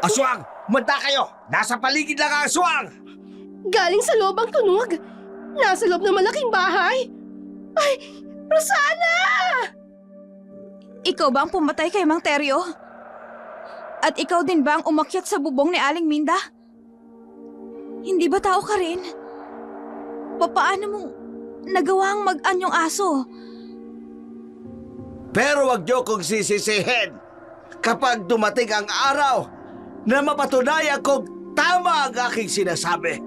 Aswang! Manda kayo! Nasa paligid lang ang aswang! Galing sa loob ang tunog. Nasa loob ng malaking bahay. Ay, Rosana! Ikaw ba ang pumatay kay Mang Teryo? At ikaw din ba ang umakyat sa bubong ni Aling Minda? Hindi ba tao ka rin? Paano mo nagawang mag-an yung aso? Pero wag niyo kong sisisihin kapag dumating ang araw na mapatunayan kong tama ang aking sinasabi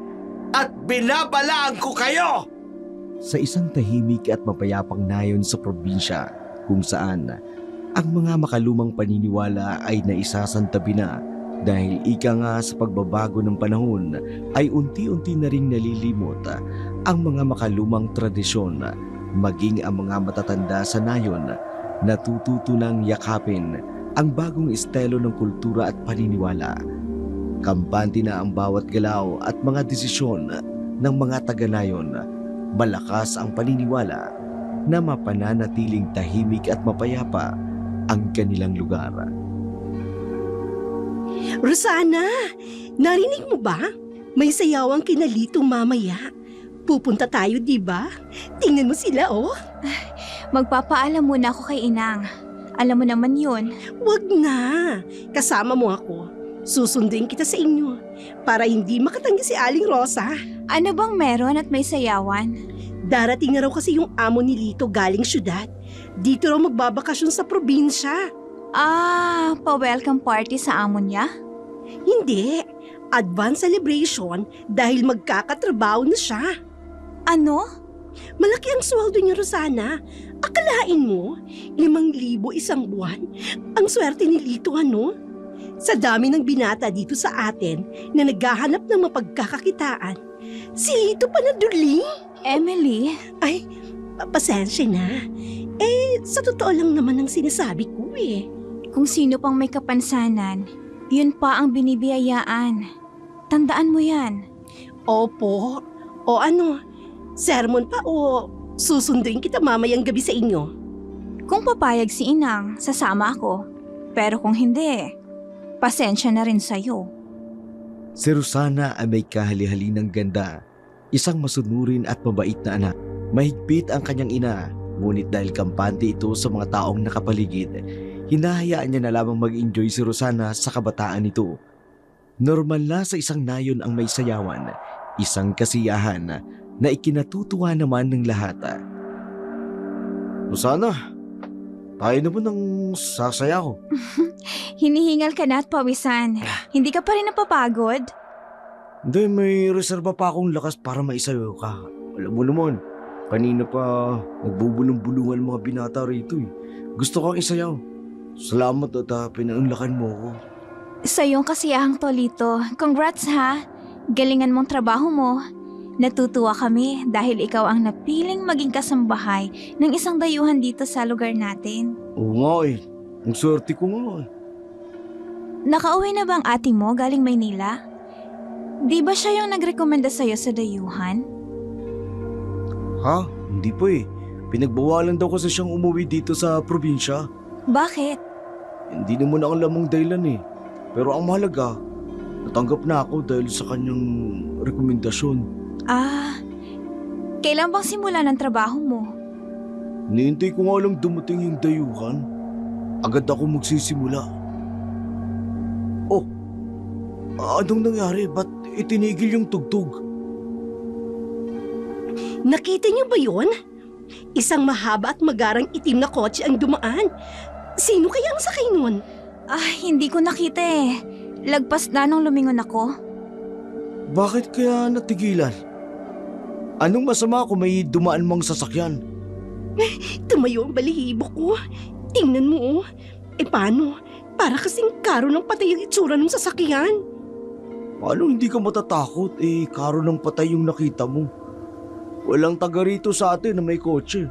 at binabalaan ko kayo! Sa isang tahimik at mapayapang nayon sa probinsya kung saan ang mga makalumang paniniwala ay naisasantabi na dahil ika nga sa pagbabago ng panahon ay unti-unti na ring nalilimot ang mga makalumang tradisyon, maging ang mga matatanda sa nayon natututo ng yakapin ang bagong estilo ng kultura at paniniwala. Kampante na ang bawat galaw at mga desisyon ng mga taga-nayon. Malakas ang paniniwala na mapananatiling tahimik at mapayapa ang kanilang lugar. Rosana, narinig mo ba? May sayawang kinalitong mamaya. Pupunta tayo, di ba? Tingnan mo sila, oh. Magpapaalam muna ako kay Inang. Alam mo naman yun. Wag na. Kasama mo ako. Susunduin kita sa inyo para hindi makatanggi si Aling Rosa. Ano bang meron at may sayawan? Darating na raw kasi yung amo ni Lito galing syudad. Dito raw magbabakasyon sa probinsya. Pa-welcome party sa amo niya? Hindi. Advance celebration dahil magkakatrabaho na siya. Ano? Malaki ang sweldo niya, Rosana. Akalain mo, 5,000 isang buwan. Ang swerte ni Lito, ano? Sa dami ng binata dito sa atin na naghahanap ng mapagkakakitaan, si Lito pa na duling. Emily? Ay, pasensya na. Sa totoo lang naman ang sinasabi ko eh. Kung sino pang may kapansanan, yun pa ang binibiyayaan. Tandaan mo yan. Opo. O ano, sermon pa o susunduin kita mamayang gabi sa inyo? Kung papayag si Inang, sasama ako. Pero kung hindi, pasensya na rin sa'yo. Si Rosana ay may kahali-halinang ganda, isang masunurin at mabait na anak. Mahigpit ang kanyang ina, ngunit dahil kampante ito sa mga taong nakapaligid, hinahayaan niya na lamang mag-enjoy si Rosana sa kabataan nito. Normal na sa isang nayon ang may sayawan, isang kasiyahan na ikinatutuwa naman ng lahat. Rosana, tayo naman ang sasayaw. Hinihingal ka na at pawisan. Hindi ka pa rin napapagod? Hindi, may reserba pa akong lakas para maisayaw ka. Alam mo naman, kanina pa nagbubulong-bulungan mga binata rito eh. Gusto kang isayaw. Salamat at pinaunlakan mo ko. Sa iyong kasiyahang Tolito, congrats ha! Galingan mong trabaho mo. Natutuwa kami dahil ikaw ang napiling maging kasambahay ng isang dayuhan dito sa lugar natin. Oo nga eh. Ang swerte ko nga eh. Nakauwi na ba ang ate mo galing Maynila? Di ba siya yung nagrekomenda sa'yo sa dayuhan? Ha? Hindi pa eh. Pinagbawalan daw kasi siyang umuwi dito sa probinsya. Bakit? Hindi naman ako lamang dahilan eh. Pero ang mahalaga, natanggap na ako dahil sa kanyang rekomendasyon. Kailan bang simula ng trabaho mo? Nihintay ko nga lang dumating yung dayuhan. Agad ako magsisimula. Oh, anong nangyari? Ba't itinigil yung tugtog? Nakita niyo ba yun? Isang mahaba at magarang itim na kotse ang dumaan. Sino kaya ang sakay nun? Hindi ko nakita eh. Lagpas na nung lumingon ako. Bakit kaya natigilan? Anong masama kung may dumaan mong sasakyan? Tumayo ang balihibo ko. Tingnan mo oh. Paano? Para kasing karo ng patay ang itsura ng sasakyan. Paano hindi ka matatakot? Karo ng patay yung nakita mo. Walang taga rito sa atin na may kotse.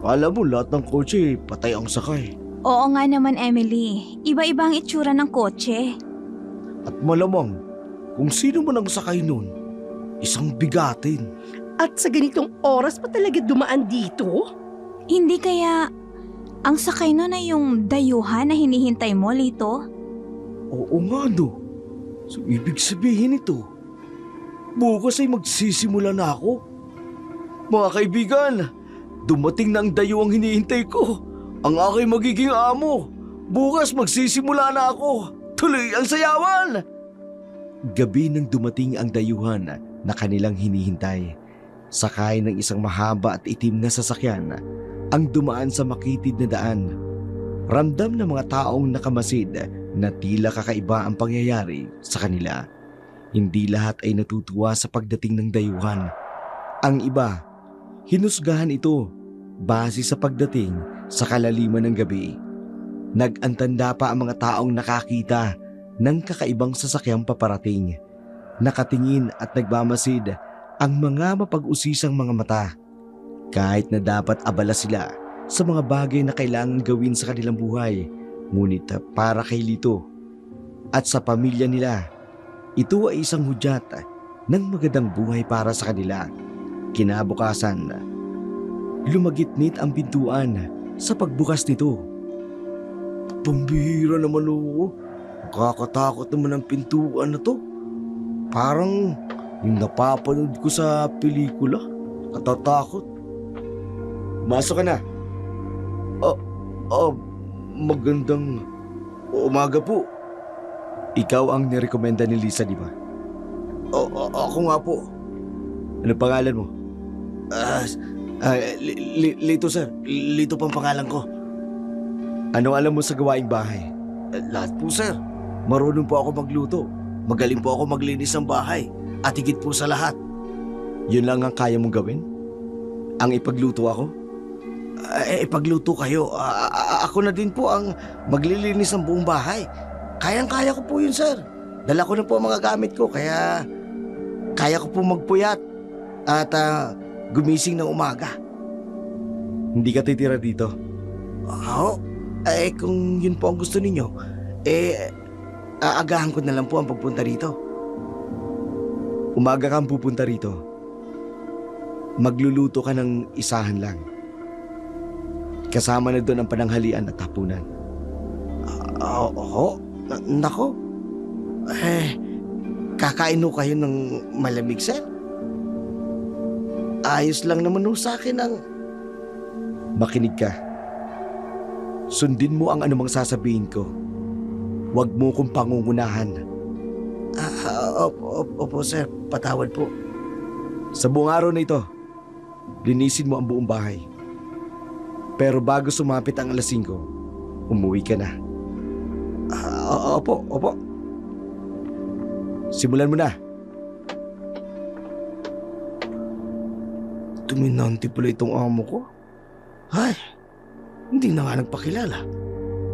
Kala mo lahat ng kotse patay ang sakay. Oo nga naman, Emily. Iba-iba ang itsura ng kotse. At malamang, kung sino man ang sakay nun, isang bigatin. At sa ganitong oras pa talaga dumaan dito? Hindi kaya ang sakay nun ay yung dayuhan na hinihintay mo, Lito? Oo nga no. So ibig sabihin ito, bukas ay magsisimula na ako. Mga kaibigan, dumating na ang dayuhang hinihintay ko. Ang aking magiging amo. Bukas magsisimula na ako. Tuloy ang sayawan! Gabi nang dumating ang dayuhan na kanilang hinihintay. Sakay ng isang mahaba at itim na sasakyan ang dumaan sa makitid na daan. Ramdam ng mga taong nakamasid na tila kakaiba ang pangyayari sa kanila. Hindi lahat ay natutuwa sa pagdating ng dayuhan. Ang iba, hinusgahan ito base sa pagdating sa kalaliman ng gabi. Nag-antanda pa ang mga taong nakakita ng kakaibang sasakyang paparating. Nakatingin at nagmamasid ang mga mapag-usisang mga mata. Kahit na dapat abala sila sa mga bagay na kailangan gawin sa kanilang buhay, ngunit para kay Lito at sa pamilya nila, ito ay isang hudyat ng magandang buhay para sa kanila. Kinabukasan, lumagitnit ang pintuan sa pagbukas nito. Pambihira naman oo. Nakakatakot naman ang pintuan na to. Parang yung napapanood ko sa pelikula. Katatakot. Masok ka na. Magandang umaga po. Ikaw ang nirekomenda ni Lisa, di ba? Ako nga po. Ano pangalan mo? Lito sir. Lito pang pangalan ko. Ano alam mo sa gawaing bahay? Lahat po sir. Marunong po ako magluto. Magaling po ako maglinis ng bahay. At higit po sa lahat, yun lang ang kaya mong gawin? Ang ipagluto ako? Ipagluto kayo. Ako na din po ang maglilinis ng buong bahay. Kayang-kaya ko po yun, sir. Dala ko na po ang mga gamit ko, kaya kaya ko po magpuyat at gumising ng umaga. Hindi ka titira dito? Oo. Kung yun po ang gusto ninyo, aagahan ko na lang po ang pagpunta rito. Umaga kang pupunta rito. Magluluto ka ng isahan lang. Kasama na doon ang pananghalian at hapunan. Oo? Nako? Kakain ho kayo ng malamig, sir? Ayos lang naman ho sa akin ang... Makinig ka. Sundin mo ang anumang sasabihin ko. Huwag mo kong pangungunahan. Opo, sir. Patawad po. Sa buong araw na ito, linisin mo ang buong bahay. Pero bago sumapit ang alas 5, umuwi ka na. Opo. Simulan mo na. Dominante pala itong amo ko. Ay, hindi na nga nagpakilala.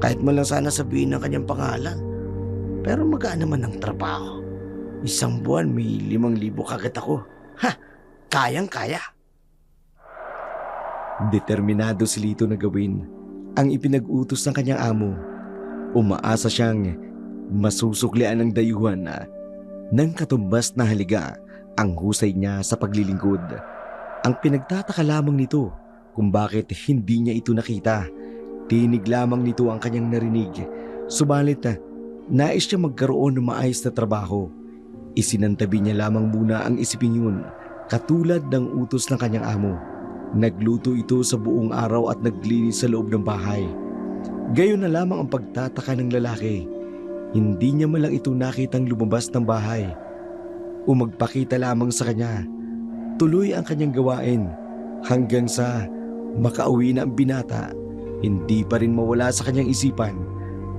Kahit man lang sana sabihin ang kanyang pangalan. Pero magaan naman ang trabaho. Isang buwan may 5,000 kagad ako. Kayang-kaya. Determinado si Lito na gawin ang ipinag-utos ng kanyang amo. Umaasa siyang masusuklian ng dayuhan na ng katumbas na haliga ang husay niya sa paglilingkod. Ang pinagtataka lamang nito kung bakit hindi niya ito nakita. Tinig lamang nito ang kanyang narinig. Subalit nais siya magkaroon ng maayos na trabaho. Isinantabi niya lamang muna ang isipin yun, katulad ng utos ng kanyang amo. Nagluto ito sa buong araw at naglinis sa loob ng bahay. Gayon na lamang ang pagtataka ng lalaki. Hindi niya malang ito nakitang lumabas ng bahay o magpakita lamang sa kanya. Tuloy ang kanyang gawain hanggang sa makauwi na ang binata. Hindi pa rin mawala sa kanyang isipan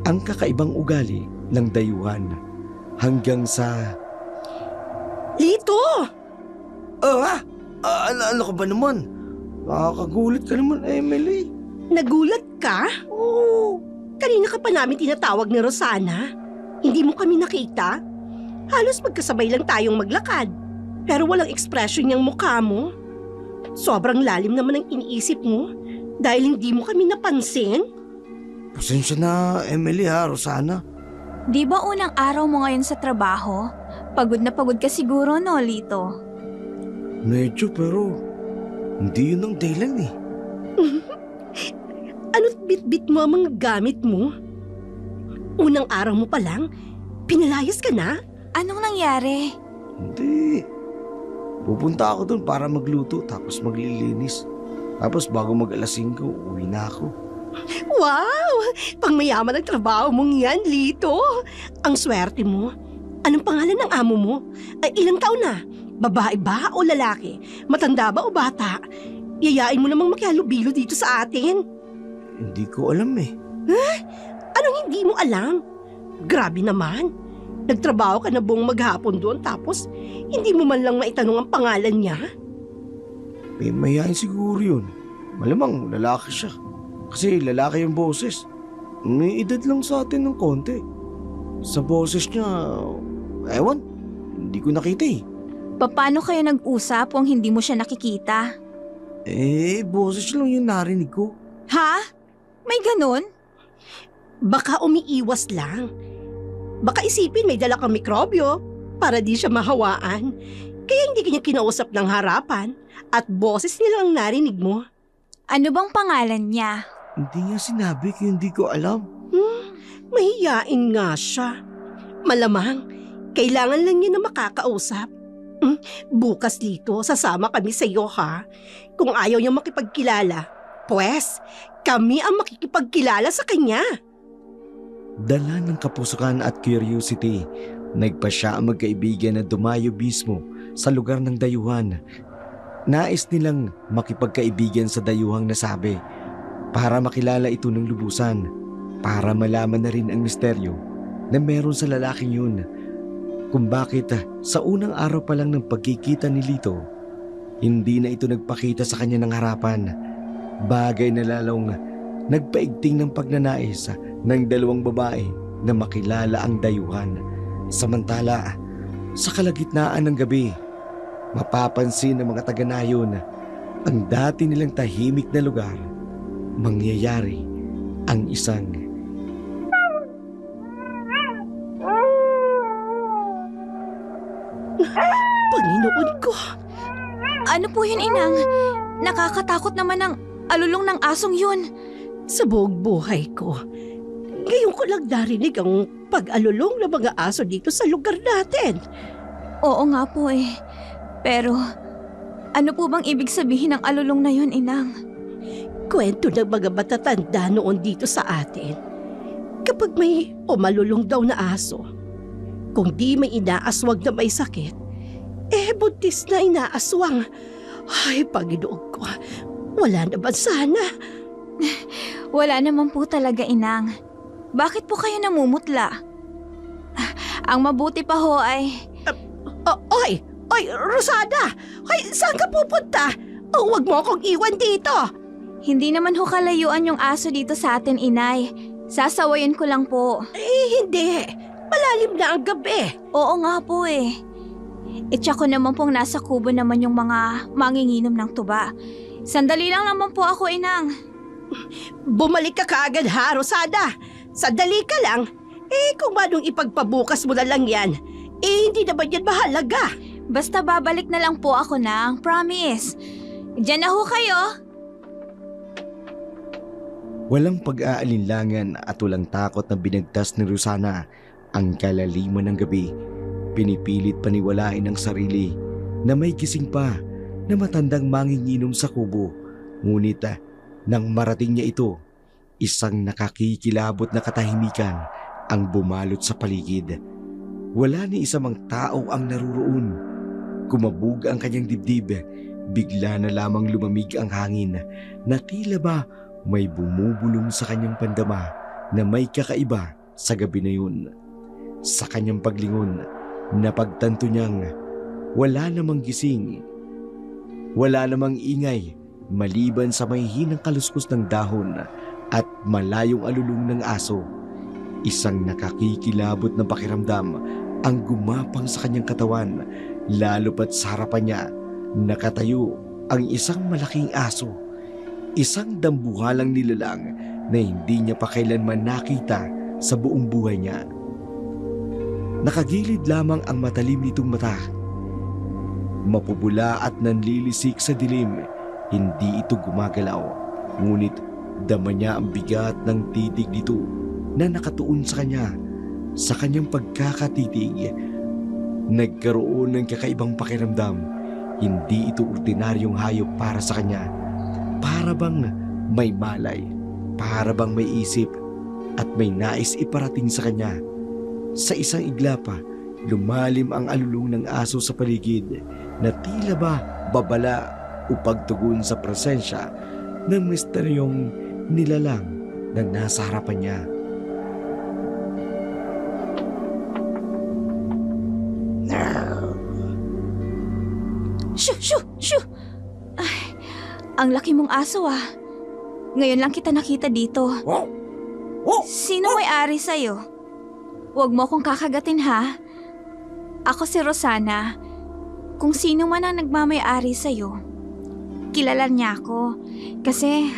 ang kakaibang ugali ng dayuhan. Hanggang sa... Lito! Ano ka ba naman? Nakakagulit ka naman, Emily. Nagulat ka? Oo. Kanina ka pa namin tinatawag ni Rosana. Hindi mo kami nakita? Halos magkasabay lang tayong maglakad. Pero walang ekspresyon niyang mukha mo. Sobrang lalim naman ang iniisip mo dahil hindi mo kami napansin. Pasensya na, Emily ha, Rosana. Di ba unang araw mo ngayon sa trabaho? Pagod na pagod ka siguro, no, Lito? Medyo, pero hindi yun ang dahilan eh. Ano't bit-bit mo ang mga gamit mo? Unang araw mo pa lang, Pinalayas ka na? Anong nangyari? Hindi. Pupunta ako doon para magluto tapos maglilinis. Tapos bago mag-alas 5, uwi na ako. Wow! Pangmayaman ang trabaho mong yan, Lito. Ang swerte mo. Anong pangalan ng amo mo? Ilang taon na? Babae ba o lalaki? Matanda ba o bata? Yayain mo namang makihalubilo dito sa atin. Hindi ko alam eh. Anong hindi mo alam? Grabe naman. Nagtrabaho ka na buong maghapon doon tapos hindi mo man lang maitanong ang pangalan niya? May mayayain siguro yun. Malamang lalaki siya. Kasi lalaki yung boses. May edad lang sa atin ng konti. Sa boses niya, ewan, hindi ko nakita eh. Paano kayo nag-usap kung hindi mo siya nakikita? Boses lang yung narinig ko. Ha? May ganun? Baka umiiwas lang. Baka isipin may dala kang mikrobyo para di siya mahawaan. Kaya hindi kanya kinausap ng harapan at boses nilang narinig mo. Ano bang pangalan niya? Hindi niya sinabi kaya hindi ko alam. Mahiyain nga siya. Malamang, kailangan lang niya na makakausap. Bukas dito, sasama kami sa iyo ha. Kung ayaw niya makipagkilala, pues, kami ang makikipagkilala sa kanya. Dala ng kapusukan at curiosity, nagpa siya ang magkaibigan na dumayo mismo sa lugar ng dayuhan. Nais nilang makipagkaibigan sa dayuhang nasabi para makilala ito ng lubusan, para malaman na rin ang misteryo na meron sa lalaking yun. Kung bakit sa unang araw pa lang ng pagkikita ni Lito, hindi na ito nagpakita sa kanya ng harapan. Bagay na lalong nagpaigting ng pagnanais ng dalawang babae na makilala ang dayuhan. Samantala, sa kalagitnaan ng gabi, mapapansin ng mga taga-nayon ang dati nilang tahimik na lugar. Mangyayari ang isang Panginoon ko, Ano po yun, Inang? Nakakatakot naman ang alulong ng asong yun. sa buong buhay ko, ngayon ko lang narinig ang pag-alulong ng mga aso dito sa lugar natin. Oo nga po eh. Pero, ano po bang ibig sabihin ng alulong na yun, Inang? Kwento ng mga matatanda noon dito sa atin. Kapag may umalulong daw na aso, kung di may inaaswag na may sakit, buntis na inaaswang. Ay, Panginoon ko, wala naman sana. Wala naman po talaga, Inang. Bakit po kayo namumutla? Ang mabuti pa ho ay... Oy, Rosada! Hoy, saan ka pupunta? Huwag mo akong iwan dito! Hindi naman ho kalayuan yung aso dito sa atin, Inay. Sasawayin ko lang po. Hindi. Malalim na ang gabi. Oo nga po eh. Itsa ko naman pong nasa kubo naman yung mga manginginom ng tuba. Sandali lang naman po ako, Inang. Bumalik ka kaagad ha, Rosada. Sandali ka lang. Kung manong ipagpabukas mo na lang yan, hindi naman yan mahalaga. Basta babalik na lang po ako, Nang. Promise. Diyan na ho kayo. walang pag-aalinlangan at walang takot na binagtas ni Rosana ang kalaliman ng gabi. Pinipilit paniwalain ang sarili na may gising pa na matandang manginginom sa kubo. Ngunit nang marating niya ito, isang nakakikilabot na katahimikan ang bumalot sa paligid. Wala ni isa mang tao ang naruroon. Kumabog ang kanyang dibdib. Bigla na lamang lumamig ang hangin na tila ba may bumubulong sa kanyang pandama na may kakaiba sa gabi na yun. Sa kanyang paglingon, napagtanto niyang wala namang gising. Wala namang ingay maliban sa may hinang kaluskos ng dahon at malayong alulong ng aso. Isang nakakikilabot na pakiramdam ang gumapang sa kanyang katawan, lalo pat sa harapan niya nakatayo ang isang malaking aso. Isang dambuhalang nilalang na hindi niya pa kailanman nakita sa buong buhay niya. Nakagilid lamang ang matalim nitong mata. Mapubula at nanlilisik sa dilim, hindi ito gumagalaw. Ngunit dama niya ang bigat ng titig nito na nakatuon sa kanya. Sa kanyang pagkakatitig, nagkaroon ng kakaibang pakiramdam. Hindi ito ordinaryong hayop para sa kanya. Para bang may malay, para bang may isip, at may nais iparating sa kanya. Sa isang igla pa, lumalim ang alulong ng aso sa paligid na tila ba babala o pagtugon sa presensya ng misteryong nilalang na nasa harapan niya. Shoo! Shoo! Shoo! Ay, ang laki mong aso ah. Ngayon lang kita nakita dito. Sino may-ari sa'yo? Huwag mo akong kakagatin ha. Ako si Rosana. Kung sino man ang nagmamay-ari sa'yo, kilala niya ako. Kasi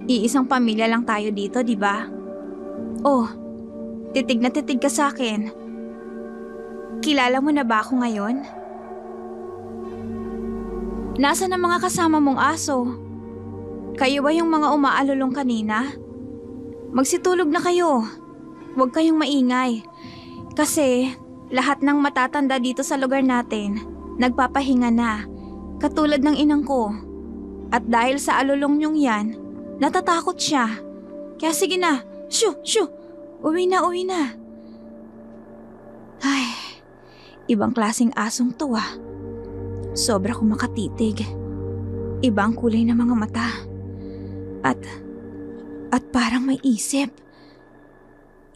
iisang pamilya lang tayo dito, di ba? Oh, titig na titig ka sa akin. Kilala mo na ba ako ngayon? Nasaan ang mga kasama mong aso? Kayo ba yung mga umaalulong kanina? Magsitulog na kayo. Huwag kayong maingay. Kasi lahat ng matatanda dito sa lugar natin, nagpapahinga na. Katulad ng inang ko. At dahil sa alulong niyong yan, natatakot siya. Kaya sige na, shoo, shoo, uwi na, uwi na. Ay, ibang klaseng asong to ah. Sobra kong makatitig. Ibang kulay ng mga mata. At parang may isip.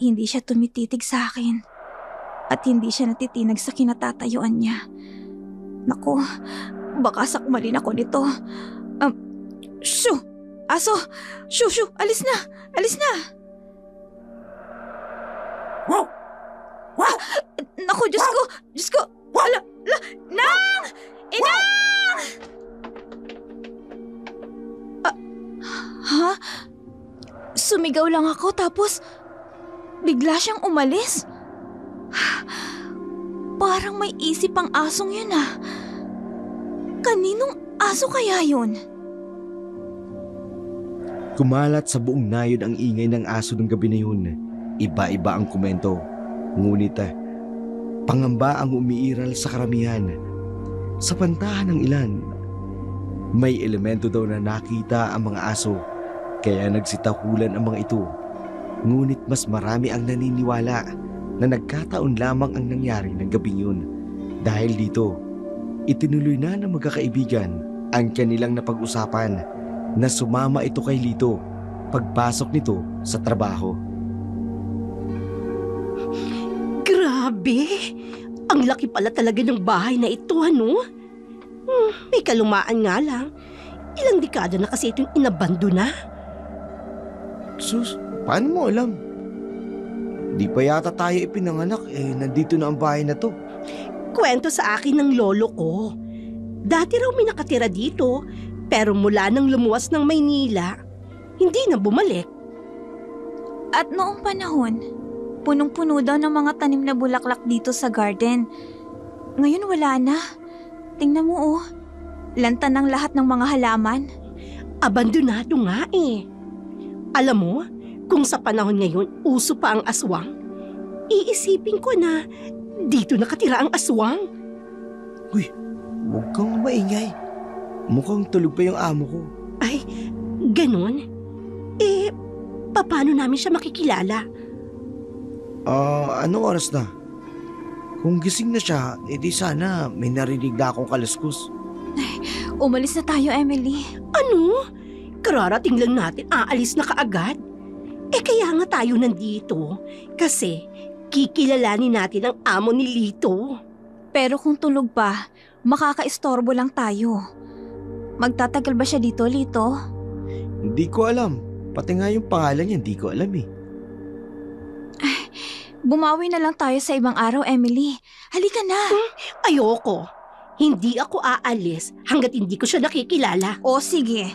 Hindi siya tumititig sa akin. At hindi siya natitinag sa kinatatayuan niya. Naku, baka sakmalin ako nito. Shoo! Aso! Shoo, shoo! Alis na! Alis na! Naku, Diyos ko! Diyos ko! Nang! Inang! Ha? Sumigaw lang ako tapos bigla siyang umalis. Parang may isip ang asong yun ah. Kaninong aso kaya yun? Kumalat sa buong nayon ang ingay ng aso ng gabi na yun. Iba-iba ang komento. Ngunit pangamba ang umiiral sa karamihan. Sa pantahan ng ilan, may elemento daw na nakita ang mga aso, kaya nagsitakulan ang mga ito. Ngunit mas marami ang naniniwala na nagkataon lamang ang nangyari ng gabing yun. Dahil dito, itinuloy na ng magkakaibigan ang kanilang napag-usapan na sumama ito kay Lito pagpasok nito sa trabaho. Grabe! Ang laki pala talaga ng bahay na ito, ano? May kalumaan nga lang. Ilang dekada na kasi itong inabando na. Sus, paano mo alam? Di pa yata tayo ipinanganak, nandito na ang bahay na to. Kwento sa akin ng lolo ko. Dati raw may nakatira dito, pero mula nang lumuwas ng Maynila, hindi na bumalik. At noong panahon, punong-puno daw ng mga tanim na bulaklak dito sa garden. Ngayon wala na. Tingnan mo oh, lanta ng lahat ng mga halaman. Abandonado nga eh. Alam mo, kung sa panahon ngayon uso pa ang aswang, iisipin ko na dito nakatira ang aswang. Uy, huwag kang maingay. Mukhang tulog pa yung amo ko. Ay, ganon? Paano namin siya makikilala? Anong oras na? Kung gising na siya, edi sana may narinig na akong kaluskos. Umalis na tayo, Emily. Ano? Kararating lang natin, aalis na kaagad. Kaya nga tayo nandito. Kasi kikilalanin natin ang amo ni Lito. Pero kung tulog pa, makakaistorbo lang tayo. Magtatagal ba siya dito, Lito? Hindi ko alam. Pati nga yung pangalan niya, hindi ko alam eh. Bumawi na lang tayo sa ibang araw, Emily. Halika na. Ayoko. Hindi ako aalis hanggat hindi ko siya nakikilala. O sige.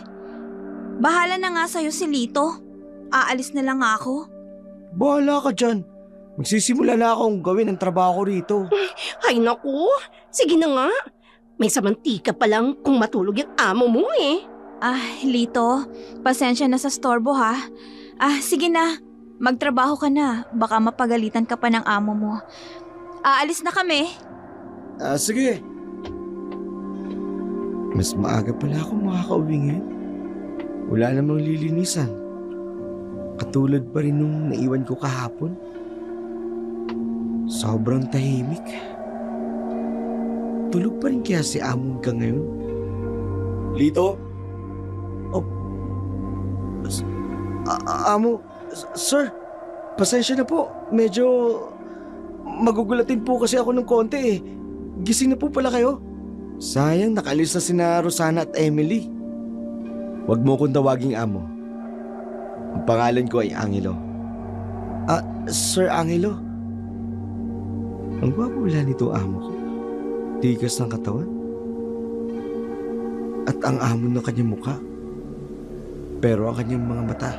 Bahala na nga sa'yo si Lito. Aalis na lang ako. Bahala ka dyan. Magsisimula na akong gawin ang trabaho ko rito. Ay naku, sige na nga. May samantika pa lang kung matulog yung amo mo eh. Lito, pasensya na sa storbo ha. Sige na. Magtrabaho ka na. Baka mapagalitan ka pa ng amo mo. Aalis na kami. Sige. Mas maaga pala ako makakauwi ngayon. Wala namang lilinisan. Katulad pa rin nung naiwan ko kahapon. Sobrang tahimik. Tulog pa rin kaya si amo hanggang ngayon. Lito? Oh. Amo, sir, pasensya na po. Medyo magugulatin po kasi ako ng konti eh. Gising na po pala kayo. Sayang, nakalis na sina Rosana at Emily. Huwag mo kong tawaging amo. Ang pangalan ko ay Angelo. Sir Angelo. Ang gwapo wala nito amo ko. Tigas ng katawan. At ang amon ng kanyang mukha. Pero ang kanyang mga mata.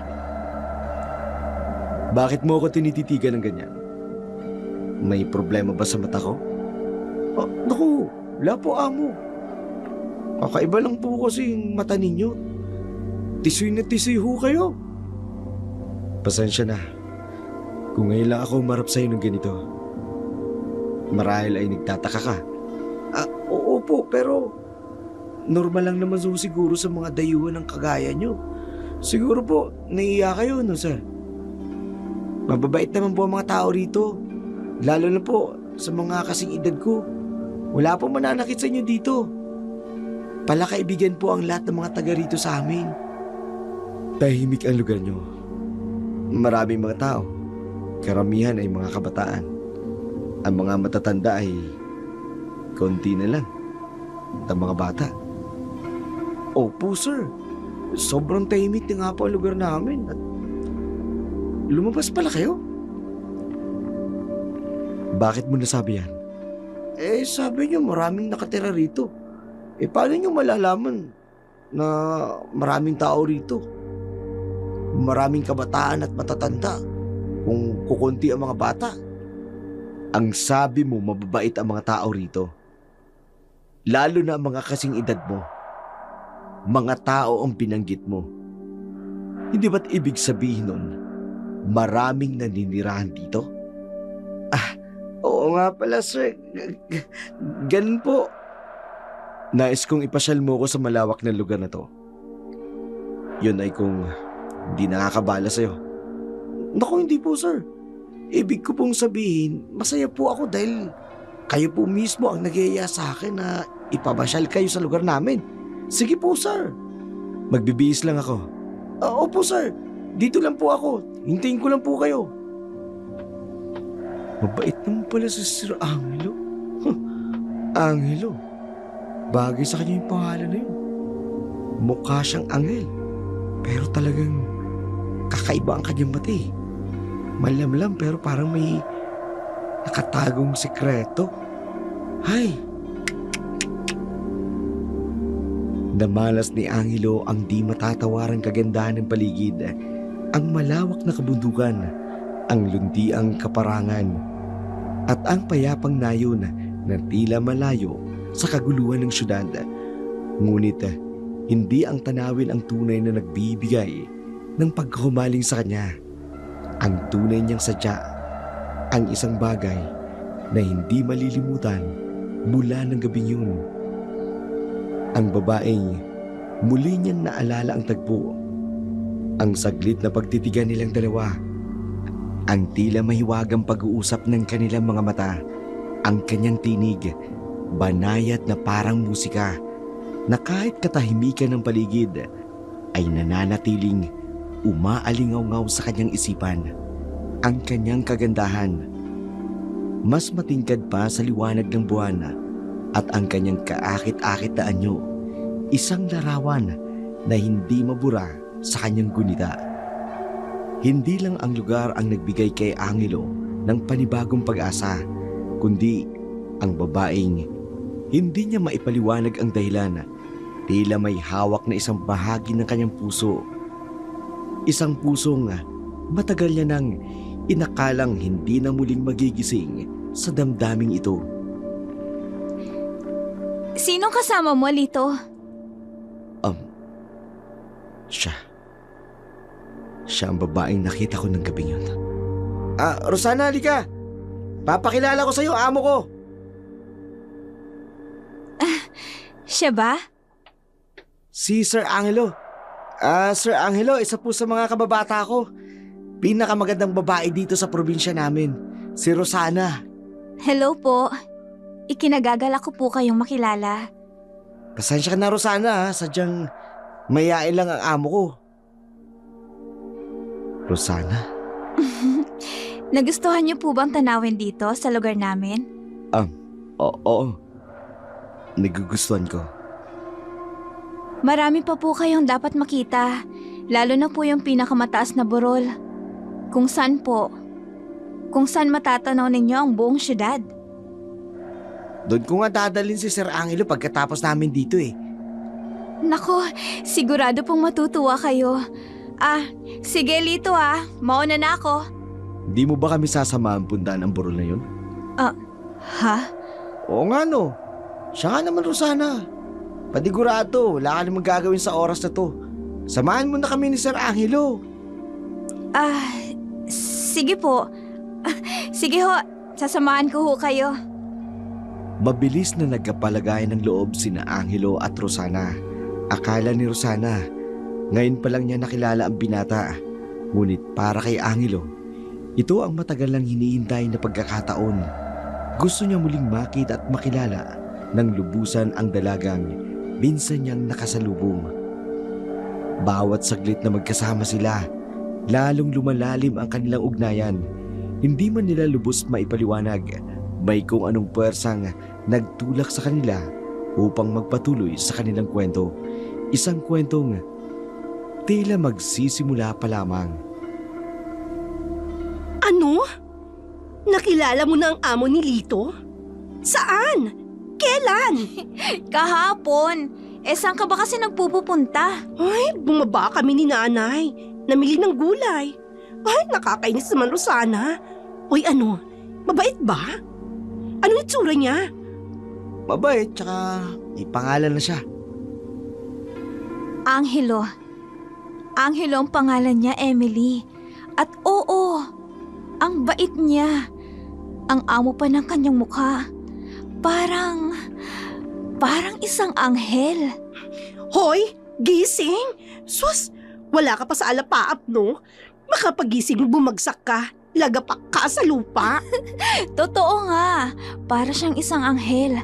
Bakit mo ako tinititigan ng ganyan? May problema ba sa mata ko? Naku, wala po amo. Kakaiba lang po kasi yung mata ninyo. Tisoy na tisoy ho kayo. Pasensya na. Kung ngayon lang ako umarap sa'yo ng ganito. Marahil ay nagtataka ka. Oo po, pero normal lang naman siguro sa mga dayuhan ng kagaya nyo. Siguro po, naiiya kayo, no sir? Mababait naman po ang mga tao rito. Lalo na po sa mga kasing edad ko. Wala po mananakit sa inyo dito. Palakaibigan po ang lahat ng mga taga rito sa amin. Tahimik ang lugar nyo. Maraming mga tao. Karamihan ay mga kabataan. Ang mga matatanda ay konti na lang. At ang mga bata. Opo sir. Sobrang tahimik na nga po ang lugar namin. At lumabas pala kayo? Bakit mo nasabi yan? Sabi niyo maraming nakatira rito. Paano niyo malalaman na maraming tao rito? Maraming kabataan at matatanda kung kukunti ang mga bata. Ang sabi mo mababait ang mga tao rito. Lalo na ang mga kasing edad mo. Mga tao ang binanggit mo. Hindi ba't ibig sabihin nun, maraming naninirahan dito? Oo nga pala sir. Ganun po. Nais kong ipasyal mo ko sa malawak na lugar na to. Yun ay kung di nakakabala sa'yo. Naku, hindi po sir. Ibig ko pong sabihin, masaya po ako dahil kayo po mismo ang nag-iaya sa akin na ipabasyal kayo sa lugar namin. Sige po sir. Magbibihis lang ako. Opo sir. Dito lang po ako. Hintayin ko lang po kayo. Mabait naman pala si Sir Angelo. Angelo. Bagay sa kanya yung pangalan na yun. Mukha siyang anghel. Pero talagang kakaiba ang kanyang mata eh. Malamlam pero parang may nakatagong sekreto. Hay! Namalas ni Angelo ang di matatawarang kagandahan ng paligid, ang malawak na kabundukan, ang luntiang kaparangan, at ang payapang nayon na tila malayo sa kaguluhan ng syudad. Ngunit hindi ang tanawin ang tunay na nagbibigay ng pagkahumaling sa kanya. Ang tunay niyang sadya, ang isang bagay na hindi malilimutan mula ng gabing yun. Ang babaeng muli niyang naalala ang tagpo. Ang saglit na pagtitigan nilang dalawa. Ang tila mahiwagang pag-uusap ng kanilang mga mata. Ang kanyang tinig, banayad na parang musika, na kahit katahimikan ng paligid ay nananatiling umaalingaw-ngaw sa kanyang isipan. Ang kanyang kagandahan, mas matingkad pa sa liwanag ng buwan, at ang kanyang kaakit-akit na anyo, isang larawan na hindi mabura sa kanyang gunita. Hindi lang ang lugar ang nagbigay kay Angelo ng panibagong pag-asa, kundi ang babaeng hindi niya maipaliwanag ang dahilan. Tila may hawak na isang bahagi ng kanyang puso. Isang pusong matagal niya nang inakalang hindi na muling magigising sa damdaming ito. Sinong kasama mo, Lito? Siya. Siya ang babaeng nakita ko ng gabing yun. Rosana, halika! Papakilala ko sa'yo, amo ko! Siya ba? Si Sir Angelo. Sir Angelo, isa po sa mga kababata ko. Pinakamagandang babae dito sa probinsya namin. Si Rosana. Hello po. Ikinagagala ko po kayong makilala. Pasensya ka na, Rosana, ha? Sadyang mayayain lang ang amo ko. Rosana? Nagustuhan niyo po bang tanawin dito sa lugar namin? Oo. Nagugustuhan ko. Marami pa po kayong dapat makita, lalo na po yung pinakamataas na burol. Kung saan matatanaw ninyo ang buong syudad. Doon ko nga dadalhin si Sir Angelo pagkatapos namin dito eh. Nako, sigurado pong matutuwa kayo. Sige Lito mauna na ako. Di mo ba kami sasamahan puntahan ang burol na yun? Ha? Oo nga no. Siya nga naman, Rosana. Padigurado, wala ka namang gagawin sa oras na to. Samahan mo na kami ni Sir Angelo. Sige po. Sige ho, sasamahan ko ho kayo. Mabilis na nagkapalagayan ng loob sina Angelo at Rosana. Akala ni Rosana, ngayon pa lang niya nakilala ang binata. Ngunit para kay Angelo, ito ang matagal lang hinihintay na pagkakataon. Gusto niya muling makita at makilala ng lubusan ang dalagang minsan niyang nakasalubong. Bawat saglit na magkasama sila, lalong lumalalim ang kanilang ugnayan. Hindi man nila lubos maipaliwanag, may kung anong puwersang nagtulak sa kanila upang magpatuloy sa kanilang kwento. Isang kwentong tila magsisimula pa lamang. Ano? Nakilala mo na ang amo ni Lito? Saan? Kailan? Kahapon. Saan ka ba kasi nagpupunta? Ay, bumaba kami ni nanay. Namili ng gulay. Ay, nakakainis naman, Rosana. Uy, ano? Mabait ba? Anong itsura niya? Mabait, tsaka may pangalan na siya. Angelo. Angelo ang pangalan niya, Emily. At oo, ang bait niya. Ang amo pa ng kanyang mukha. Parang isang anghel. Hoy, gising! Sus, wala ka pa sa alapaap, no? Makapagising mo bumagsak ka, lagapak ka sa lupa. Totoo nga, para siyang isang anghel.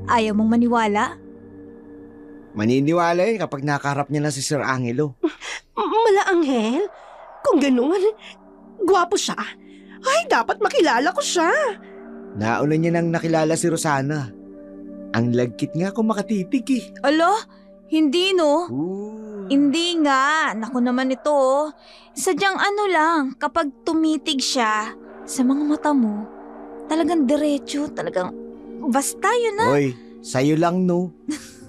Ayaw mong maniwala? Maniniwala kapag nakaharap niya na si Sir Angelo. Mala anghel? Kung ganun, gwapo siya. Ay, dapat makilala ko siya. Nauna niya nang nakilala si Rosana. Ang lagkit nga kung makatitig eh. Alo, hindi no? Ooh. Hindi nga, naku naman ito. Sadyang ano lang, kapag tumitig siya sa mga mata mo, talagang diretso, talagang basta yun na. Hoy, sa'yo lang no.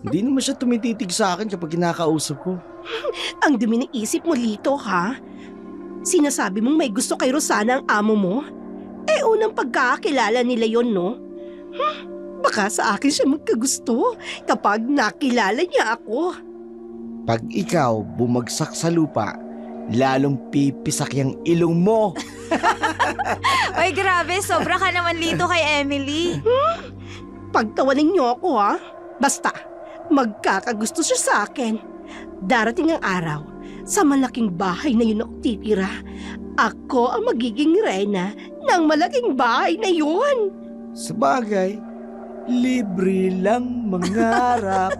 Hindi naman siya tumititig sa akin kapag kinakausap ko. Ang dumi ng isip mo, Lito, ha? Sinasabi mong may gusto kay Rosana ang amo mo? Unang pagkakakilala nila yon, no? Baka sa akin siya magkagusto kapag nakilala niya ako. Pag ikaw bumagsak sa lupa, lalong pipisak yung ilong mo. Ay grabe, sobra ka naman Lito kay Emily. Pagtawanin niyo ako, ha? Basta, magkakagusto siya sa akin. Darating ang araw, sa malaking bahay na yun ako titira. Ako ang magiging reyna ng malaking bahay na yun. Sabagay, libre lang mangarap.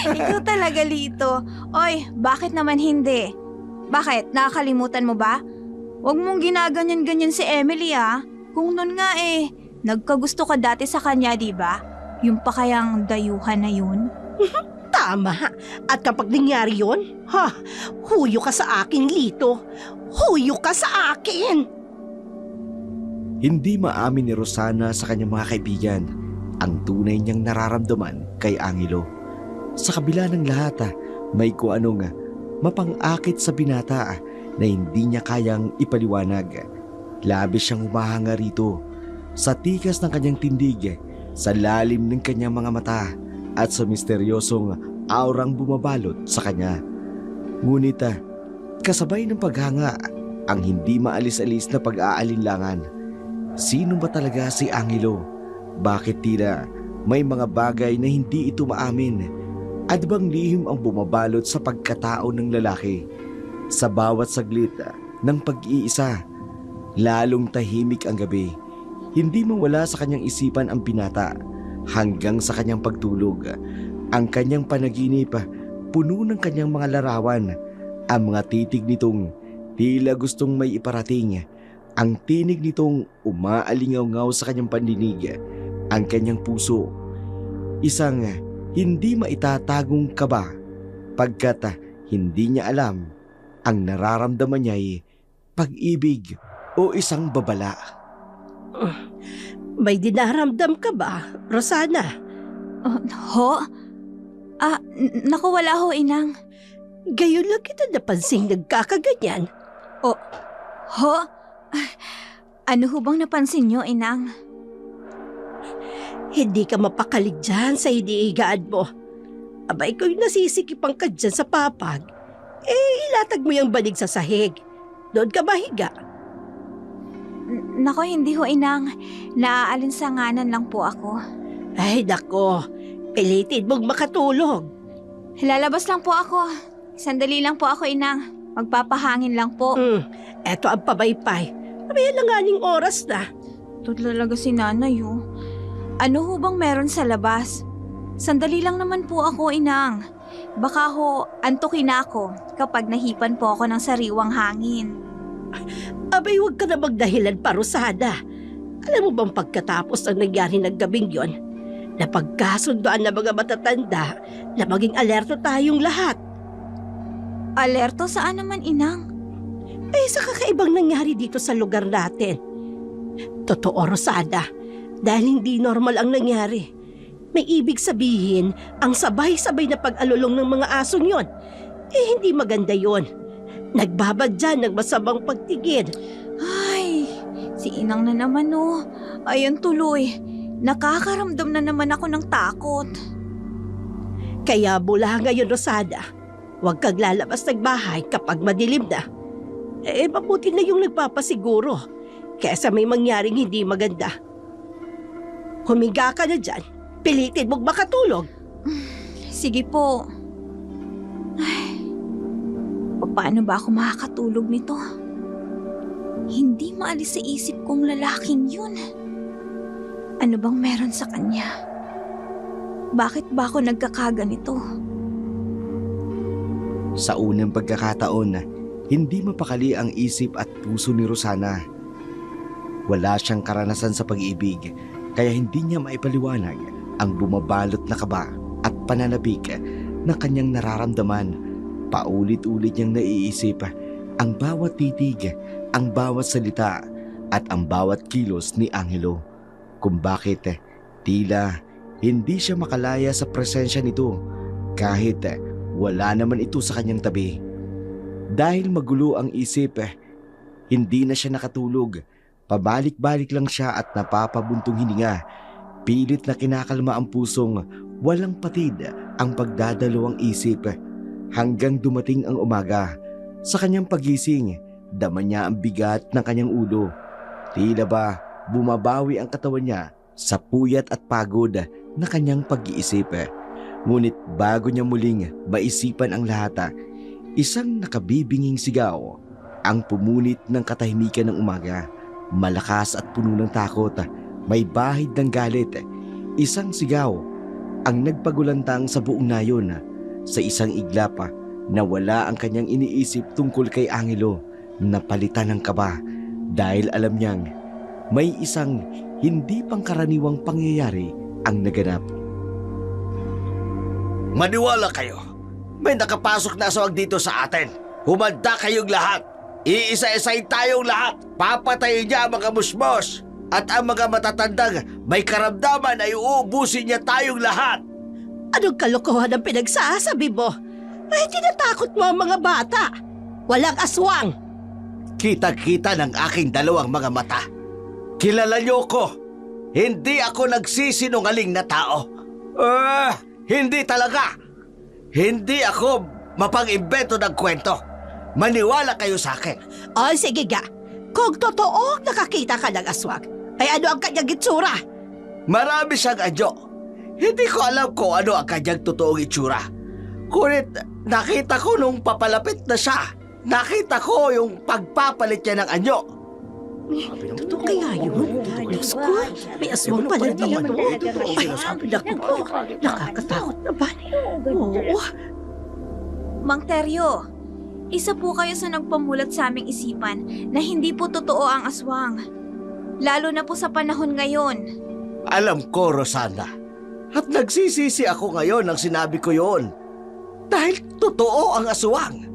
Ikaw talaga Lito. Oy, bakit naman hindi? Bakit? Nakakalimutan mo ba? Huwag mong ginaganyan-ganyan si Emily Kung nun nga nagkagusto ka dati sa kanya, di ba? Yung pa kayang dayuhan na yun? Tama. At kapag nangyari yun, huyo ka sa akin, Lito. Huyo ka sa akin. Hindi maamin ni Rosana sa kanyang mga kaibigan ang tunay niyang nararamdaman kay Angelo. Sa kabila ng lahat, may kung anong mapang-akit sa binata na hindi niya kayang ipaliwanag. Labis siyang humahanga rito sa tikas ng kanyang tindig, sa lalim ng kanyang mga mata at sa misteryosong aurang bumabalot sa kanya. Ngunit Kasabay ng paghanga, ang hindi maalis-alis na pag-aalinlangan. Sino ba talaga si Angelo? Bakit tila may mga bagay na hindi ito maamin? At bang lihim ang bumabalot sa pagkatao ng lalaki? Sa bawat saglit ng pag-iisa, lalong tahimik ang gabi. Hindi mawala sa kanyang isipan ang binata hanggang sa kanyang pagtulog. Ang kanyang panaginip, puno ng kanyang mga larawan. Ang mga titig nitong tila gustong may iparating. Ang tinig nitong umaalingaw-ngaw sa kanyang pandinig. Ang kanyang puso, isang hindi maitatagong kaba pagkat hindi niya alam ang nararamdaman niya ay pag-ibig o isang babala. May dinaramdam ka ba, Rosana? Ho? Naku, wala ho, Inang. Gayon lang kita napansing nagkakaganyan. Ho? Ano ho bang napansin nyo, Inang? Hindi ka mapakalig dyan sa iniigaan mo. Aba, ikaw yung nasisikipang ka dyan sa papag. Ilatag mo yung banig sa sahig. Doon ka mahiga. Nako, hindi ho, Inang. Naaalinsanganan lang po ako. Ay, nako. Pilitin mong makatulog. Lalabas lang po ako. Sandali lang po ako, Inang. Magpapahangin lang po. Eto ang pabaypay. May alanganing oras na. Ito talaga si nanay, oh. Ano ho bang meron sa labas? Sandali lang naman po ako, Inang. Baka ho, antukin na ako kapag nahipan po ako ng sariwang hangin. Abay, huwag ka na magdahilan pa, Rosana. Alam mo bang pagkatapos ng nangyari ng gabing yon, na pagkasundoan ng mga matatanda na maging alerto tayong lahat. Alerto saan naman, Inang? Sa kakaibang nangyari dito sa lugar natin. Totoo, Rosana, dahil hindi normal ang nangyari. May ibig sabihin ang sabay-sabay na pag-alulong ng mga asong yon. Hindi maganda yon. Nagbabadya ng masamang pagtigid. Ay, si Inang na naman, oh. Ayun tuloy. Nakakaramdam na naman ako ng takot. Kaya mula ngayon, Rosana, huwag kang lalabas ng bahay kapag madilim na. Mabuti na yung nagpapasiguro kesa may mangyaring hindi maganda. Humiga ka na dyan. Pilitin mong makatulog. Sige po. Ay, paano ba ako makakatulog nito? Hindi maalis sa isip kong lalaking yun. Ano bang meron sa kanya? Bakit ba ako nagkakaganito? Sa unang pagkakataon, hindi mapakali ang isip at puso ni Rosana. Wala siyang karanasan sa pag-ibig, kaya hindi niya maipaliwanag ang bumabalot na kaba at pananabik na kanyang nararamdaman. Paulit-ulit niyang naiisip ang bawat titig, ang bawat salita at ang bawat kilos ni Angelo. Kung bakit tila hindi siya makalaya sa presensya nito kahit wala naman ito sa kanyang tabi. Dahil magulo ang isip, hindi na siya nakatulog. Pabalik-balik lang siya at napapabuntong hininga. Pilit na kinakalma ang pusong walang patid ang pagdadalawang isip. Hanggang dumating ang umaga. Sa kanyang pagising, dama niya ang bigat ng kanyang ulo. Tila ba bumabawi ang katawan niya sa puyat at pagod na kanyang pag-iisip. Ngunit bago niya muling maisipan ang lahat, isang nakabibinging sigaw ang pumunit ng katahimikan ng umaga. Malakas at puno ng takot, may bahid ng galit. Isang sigaw ang nagpagulantang sa buong nayon. Sa isang iglap, nawala ang kanyang iniisip tungkol kay Angelo. Napalitan ng kaba dahil alam niyang may isang hindi pangkaraniwang pangyayari ang naganap. Maniwala kayo. May nakapasok na aswang dito sa atin. Humanda kayong lahat. Iisa-isahin tayong lahat. Papatayin niya ang mga musmos. At ang mga matatandang may karamdaman ay uubusin niya tayong lahat. Anong kalokohan ang pinagsasabi mo? Tinatakot mo ang mga bata. Walang aswang. Kita-kita ng aking dalawang mga mata. Kilala niyo ko. Hindi ako nagsisinungaling na tao. Hindi talaga. Hindi ako mapag-imbento ng kwento. Maniwala kayo sa akin. O sige ga, kung totoo nakakita ka ng aswang, ay ano ang kanyang itsura? Marami siyang anyo. Hindi ko alam kung ano ang kanyang totoong itsura. Ngunit nakita ko nung papalapit na siya. Nakita ko yung pagpapalit niya ng anyo. Totoo kaya yun? Diyos ko, may aswang pala dito. Ay, naku po, nakakatakot naman. Oo. Mang Teryo, isa po kayo sa nagpamulat sa aming isipan na hindi po totoo ang aswang. Lalo na po sa panahon ngayon. Alam ko, Rosana. At nagsisisi ako ngayon nang sinabi ko yon. Dahil totoo ang aswang.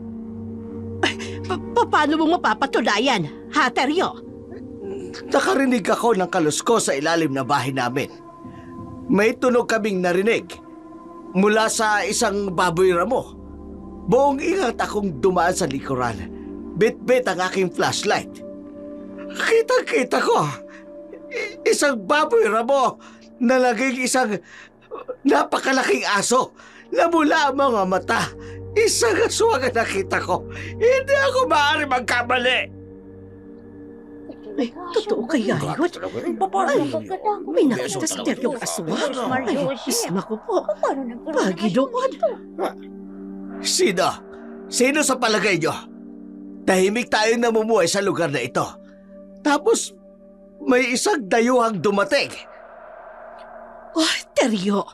Paano mo mapapatunayan, ha, Teryo? Nakarinig ako ng kaluskos sa ilalim na bahay namin. May tunog kaming narinig mula sa isang baboy ramo. Buong ingat akong dumaan sa likuran. Bit-bit ang aking flashlight. Kitang-kita ko. Isang baboy ramo na naging isang napakalaking aso na mula ang mga mata. Isang aswang ang nakita ko. Hindi ako maaari magkamali. Ay, totoo kaya yun? May nakita sa Teryong aswang. Ay, isma ko po. Paginoon. Sino? Sino sa palagay nyo? Tahimik tayong namumuhay sa lugar na ito. Tapos, may isang dayuhang dumating. Oh, Teryo,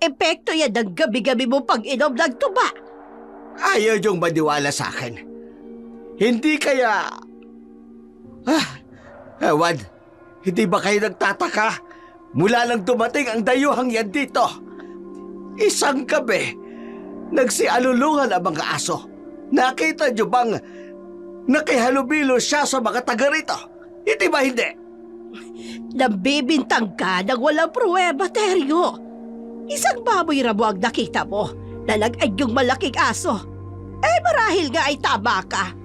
epekto yan ng gabi-gabi mo pag-inom ng tuba. Ayaw niyong maniwala sa akin. Hindi kaya... Ewan, hindi ba kayo nagtataka? Mula lang dumating ang dayuhang yan dito. Isang gabi, nagsialulungan ang mga aso. Nakita niyo bang nakihalubilo siya sa mga taga rito? Hindi ba hindi? Nabibintang ka ng walang pruweba, Teryo. Isang baboy ramo ang nakita mo na nag-agyong malaking aso. Eh marahil nga ay tama ka.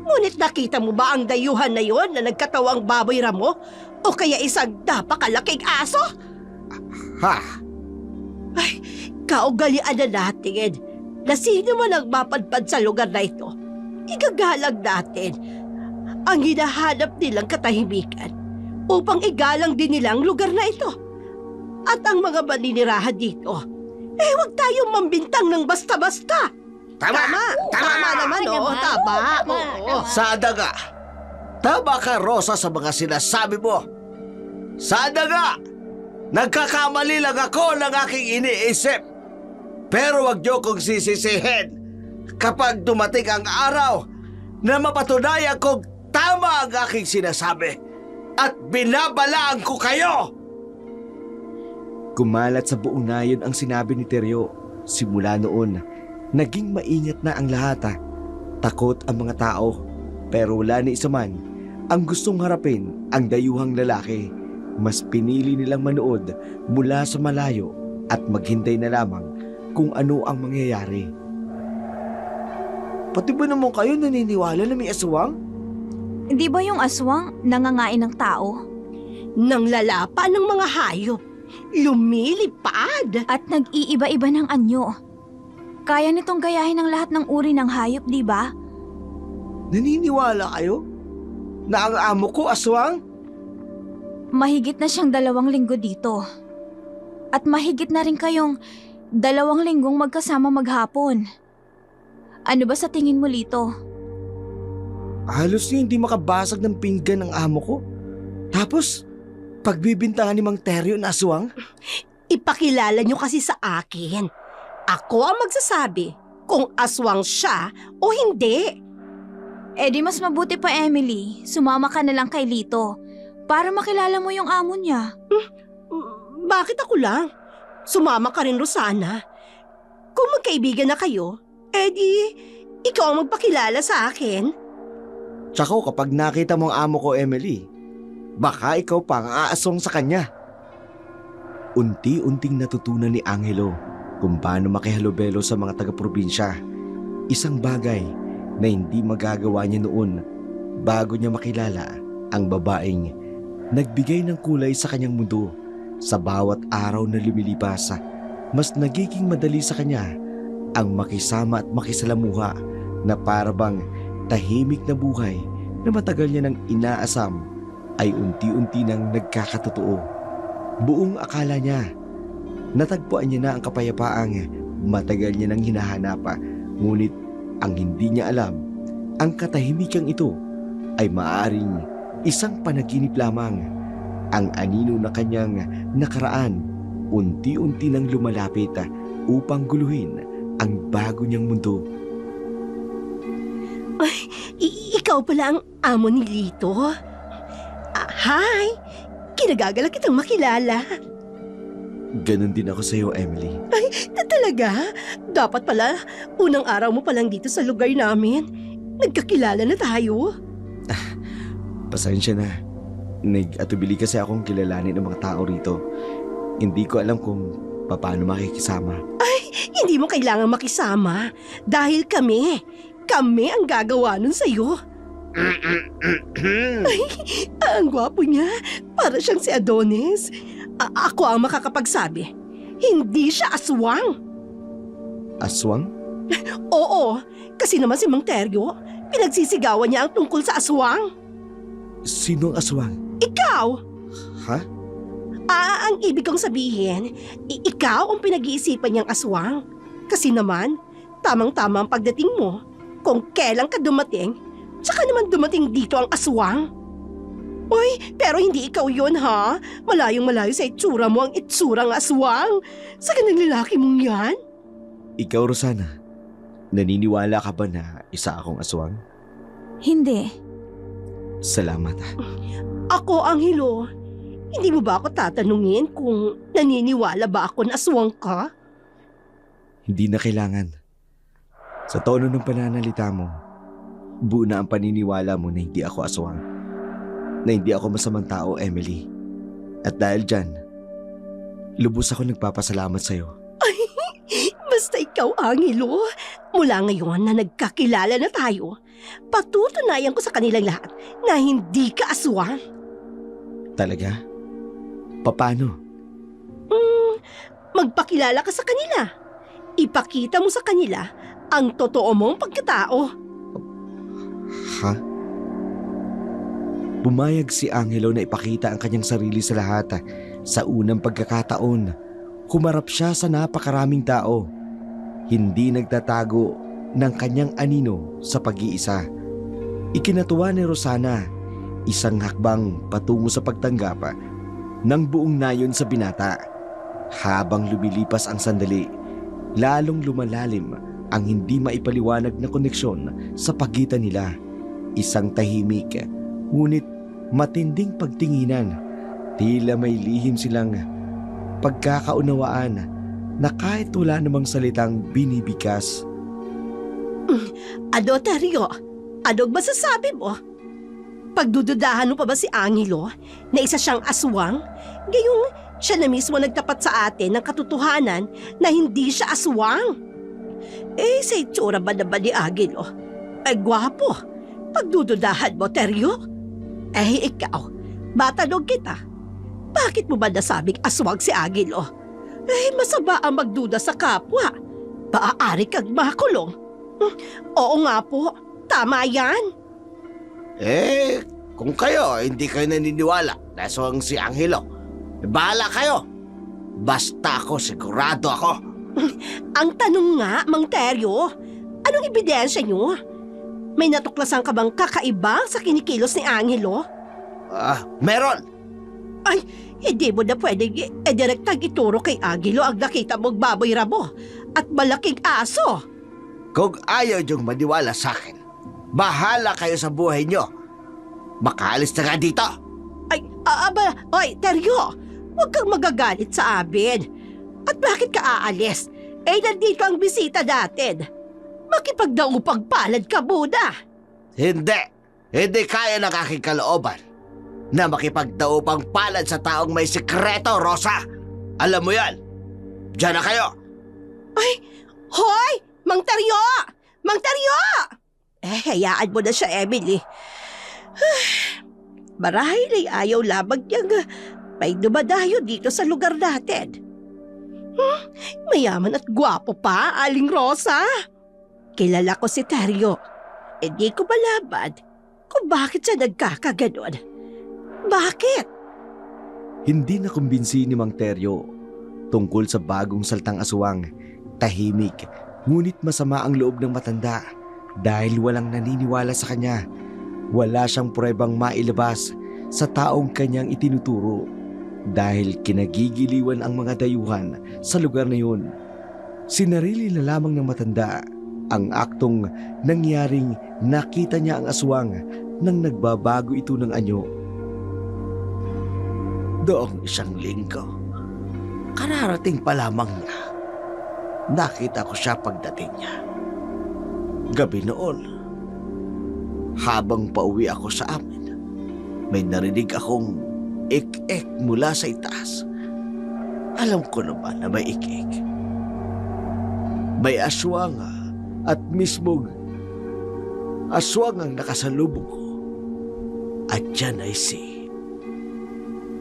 Ngunit nakita mo ba ang dayuhan na yon na nagkatawang baboy ramo? O kaya isang napakalaking aso? Ha? Ay, kaugalian na natin na sino man ang mapadpad sa lugar na ito. Igagalang natin ang hinahanap nilang katahimikan upang igalang din nilang lugar na ito. At ang mga maninirahan dito, huwag tayong mambintang ng basta-basta. Tama! Tama naman, oo. Tama. Oo. Sada nga. Tama ka, Rosa, sa mga sinasabi mo. Sada nga. Nagkakamali lang ako ng aking iniisip. Pero wag niyo kong sisisihin kapag dumating ang araw na mapatunayan kong tama ang aking sinasabi at binabalaan ko kayo. Kumalat sa buong nayon ang sinabi ni Teryo. Simula noon, naging maingat na ang lahat. Takot ang mga tao, pero wala ni isa man ang gustong harapin ang dayuhang lalaki. Mas pinili nilang manood mula sa malayo at maghintay na lamang kung ano ang mangyayari. Pati ba naman kayo naniniwala na may aswang? Hindi ba yung aswang nangangain ng tao? Nang lalapa ng mga hayop, lumilipad. At nag-iiba-iba ng anyo. Kaya nitong gayahin ang lahat ng uri ng hayop, di ba? Naniniwala kayo na ang amo ko aswang? Mahigit na siyang 2 linggo dito. At mahigit na rin kayong 2 linggong magkasama maghapon. Ano ba sa tingin mo, Lito? Halos hindi makabasag ng pinggan ang amo ko. Tapos, pagbibintangan ni Mang Teryo na aswang? Ipakilala niyo kasi sa akin. Ako ang magsasabi kung aswang siya o hindi. Eh di mas mabuti pa, Emily. Sumama ka na lang kay Lito para makilala mo yung amo niya. Bakit ako lang? Sumama ka rin, Rosana. Kung magkaibigan na kayo, di ikaw ang magpakilala sa akin. Tsaka kapag nakita mo ang amo ko, Emily, baka ikaw pa ang aaswang sa kanya. Unti-unting natutunan ni Angelo kung paano makihalubelo sa mga taga-probinsya. Isang bagay na hindi magagawa niya noon bago niya makilala ang babaeng nagbigay ng kulay sa kanyang mundo. Sa bawat araw na lumilipas, mas nagiging madali sa kanya ang makisama at makisalamuha na parabang tahimik na buhay na matagal niya nang inaasam ay unti-unti nang nagkakatotoo. Buong akala niya, natagpuan niya na ang kapayapaang matagal niya nang hinahanap, ngunit ang hindi niya alam, ang katahimikang ito ay maaaring isang panaginip lamang. Ang anino na kanyang nakaraan unti-unti nang lumalapit upang guluhin ang bago niyang mundo. Ikaw pala ang amo ni Lito? Hi! Kinagagalak kitang makilala. Ganon din ako sa iyo, Emily. Talaga? Dapat pala, unang araw mo palang dito sa lugar namin. Nagkakilala na tayo. Pasensya na. Nag-atubili kasi akong kilalanin ng mga tao rito. Hindi ko alam kung paano makikisama. Hindi mo kailangang makisama. Dahil kami ang gagawa nun sa'yo. Ang gwapo niya. Para siyang si Adonis. Ako ang makakapagsabi. Hindi siya aswang. Aswang? Oo, kasi naman si Mang Teryo, pinagsisigawan niya ang tungkol sa aswang. Sinong aswang? Ikaw! Ha? Ang ibig kong sabihin, ikaw ang pinag-iisipan niyang aswang. Kasi naman, tamang-tama ang pagdating mo. Kung kailan ka dumating, tsaka naman dumating dito ang aswang. Uy, pero hindi ikaw yun ha. Malayong-malayo sa itsura mo ang itsurang aswang. Sa ganang lalaki mong yan. Ikaw, Rosana, naniniwala ka ba na isa akong aswang? Hindi. Salamat. Ako, Angelo, hindi mo ba ako tatanungin kung naniniwala ba ako na aswang ka? Hindi na kailangan. Sa tono ng pananalita mo, buo na ang paniniwala mo na hindi ako aswang. Na hindi ako masamang tao, Emily. At dahil dyan, lubos ako nagpapasalamat sa'yo. Basta ikaw, Angelo, mula ngayon na nagkakilala na tayo, patutunayan ko sa kanilang lahat na hindi ka aswang. Talaga? Paano? Magpakilala ka sa kanila. Ipakita mo sa kanila ang totoo mong pagkatao. Ha? Pumayag si Angelo na ipakita ang kanyang sarili sa lahat. Sa unang pagkakataon, humarap siya sa napakaraming tao. Hindi nagtatago ng kanyang anino sa pag-iisa. Ikinatuwa ni Rosana, isang hakbang patungo sa pagtanggap ng buong nayon sa binata. Habang lumilipas ang sandali, lalong lumalalim ang hindi maipaliwanag na koneksyon sa pagitan nila. Isang tahimik, ngunit matinding pagtinginan. Tila may lihim silang pagkakaunawaan na kahit wala namang salitang binibigkas. Ado, Teryo, anong masasabi mo? Pagdududahan mo pa ba si Angelo na isa siyang aswang? Gayong siya na mismo nagtapat sa atin ng katotohanan na hindi siya aswang. Sa itsura ba naman ni Angelo? Gwapo. Pagdududahan mo, Teryo? Ikaw, matanong kita. Bakit mo ba nasabing aswang si Angelo? Masama ang magduda sa kapwa. Maaari kang makulong. Oo nga po, tama yan. Kung kayo hindi kayo naniniwala na aswang si Angelo, bahala kayo. Basta ako, sigurado ako. Ang tanong nga, Mang Teryo, anong ebidensya niyo? May natuklasan ka bang kakaiba sa kinikilos ni Angelo? Meron. Hindi mo na pwedeng direktang ituro kay Angelo ang nakita mong baboy rabo at malaking aso. Kung ayaw niyong maniwala sa akin, bahala kayo sa buhay niyo. Makaalis na nga dito. Teryo, huwag kang magagalit sa amin. At bakit ka aalis? Nandito ang bisita natin. Makipagdaupang palad ka muna. Hindi kaya ng aking kalooban na makipagdaupang palad sa taong may sikreto, Rosa. Alam mo yan. Diyan na kayo. Hoy! Mang Teryo! Mang Teryo! Hayaan mo na siya, Emily. Marahil ay ayaw lamang niyang may dumadayo dito sa lugar natin. Mayaman at gwapo pa, Aling Rosa. Kilala ko si Teryo. di ko malabad kung bakit siya nagkakaganon. Bakit? Hindi na kumbinsi ni Mang Teryo tungkol sa bagong saltang aswang. Tahimik, ngunit masama ang loob ng matanda dahil walang naniniwala sa kanya. Wala siyang pruebang mailabas sa taong kanyang itinuturo dahil kinagigiliwan ang mga dayuhan sa lugar na yun. Sinarili na lamang ng matanda ang aktong nangyaring nakita niya ang aswang nang nagbabago ito ng anyo. Doong isang linggo, kararating pa lamang niya. Nakita ko siya pagdating niya. Gabi noon, habang pauwi ako sa amin, may narinig akong ik-ik mula sa itaas. Alam ko naman na may ik-ik. May aswang at mismong aswang ang nakasalubong ko. At yan ay si...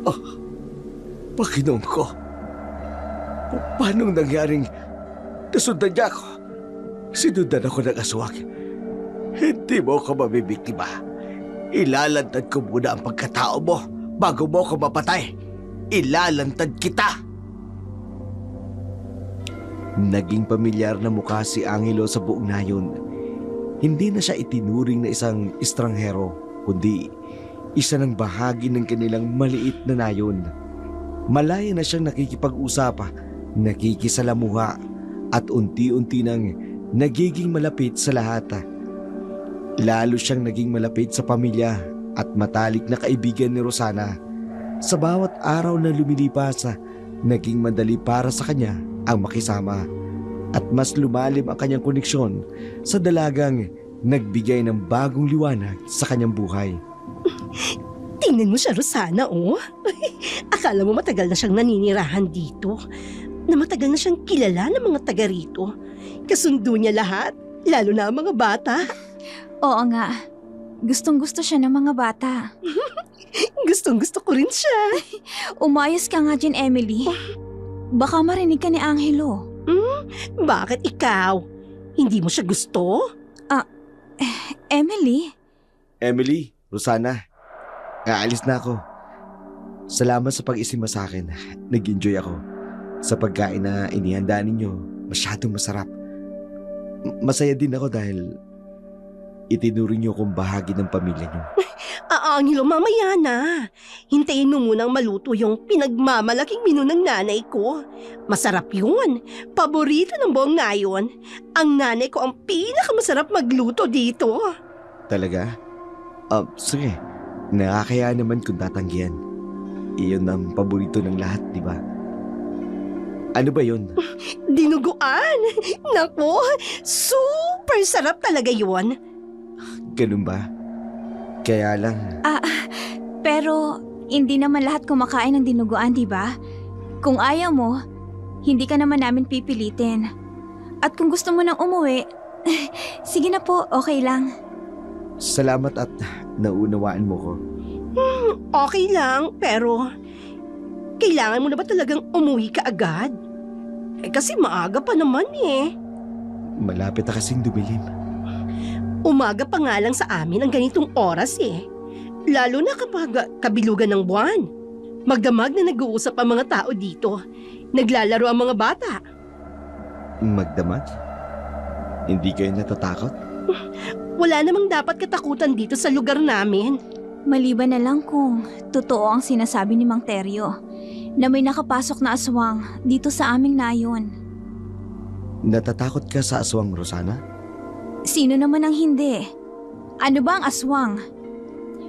Oh, Panginoon ko. Paano nangyaring nasundan niya ako? Sinundan ako ng aswang. Hindi mo ako mabibiktima. Ilalantad ko muna ang pagkatao mo bago mo ako mapatay. Ilalantad kita. Naging pamilyar na mukha si Angelo sa buong nayon. Hindi na siya itinuring na isang estranghero, kundi isa ng bahagi ng kanilang maliit na nayon. Malaya na siyang nakikipag-usap, nakikisalamuha, at unti-unti nang nagiging malapit sa lahat. Lalo siyang naging malapit sa pamilya at matalik na kaibigan ni Rosana. Sa bawat araw na lumilipas, naging madali para sa kanya ang makisama at mas lumalim ang kanyang koneksyon sa dalagang nagbigay ng bagong liwanag sa kanyang buhay. Tingnan mo siya, Rosana, oh. Akala mo matagal na siyang naninirahan dito. Na matagal na siyang kilala ng mga taga rito. Kasundo niya lahat, lalo na ang mga bata. Oo nga. Gustong-gusto siya ng mga bata. Gustong-gusto ko rin siya. Umayos ka nga dyan, Emily. Baka marinig ka ni Angelo. Bakit ikaw? Hindi mo siya gusto? Emily? Emily, Rosana, aalis na ako. Salamat sa pag-isima sa akin. Nag-enjoy ako. Sa pagkain na inihanda ninyo, masyadong masarap. Masaya din ako dahil itinuring niyo kong bahagi ng pamilya niyo. Angelo, mamaya na. Hintayin mo munang maluto yung pinagmamalaking menu ng nanay ko. Masarap yun. Paborito ng buong nayon. Ang nanay ko ang pinakamasarap magluto dito. Talaga? Sige. Nakakaya naman kung tatanggihan. Iyon ang paborito ng lahat, di ba? Ano ba yun? Dinuguan. Naku, super sarap talaga yun. Ganun ba? Kaya lang... Pero hindi naman lahat kumakain ng dinuguan, di ba? Kung ayaw mo, hindi ka naman namin pipilitin. At kung gusto mo nang umuwi, sige na po, okay lang. Salamat at naunawaan mo ko. Okay lang, pero kailangan mo na ba talagang umuwi ka agad? Kasi maaga pa naman eh. Malapit na kasing dumilim. Umaga pa nga lang sa amin ang ganitong oras eh. Lalo na kapag kabilugan ng buwan. Magdamag na nag-uusap ang mga tao dito. Naglalaro ang mga bata. Magdamag? Hindi kayo natatakot? Wala namang dapat katakutan dito sa lugar namin. Maliban na lang kung totoo ang sinasabi ni Mang Teryo na may nakapasok na aswang dito sa aming nayon. Natatakot ka sa aswang, Rosana? Sino naman ang hindi? Ano ba ang aswang?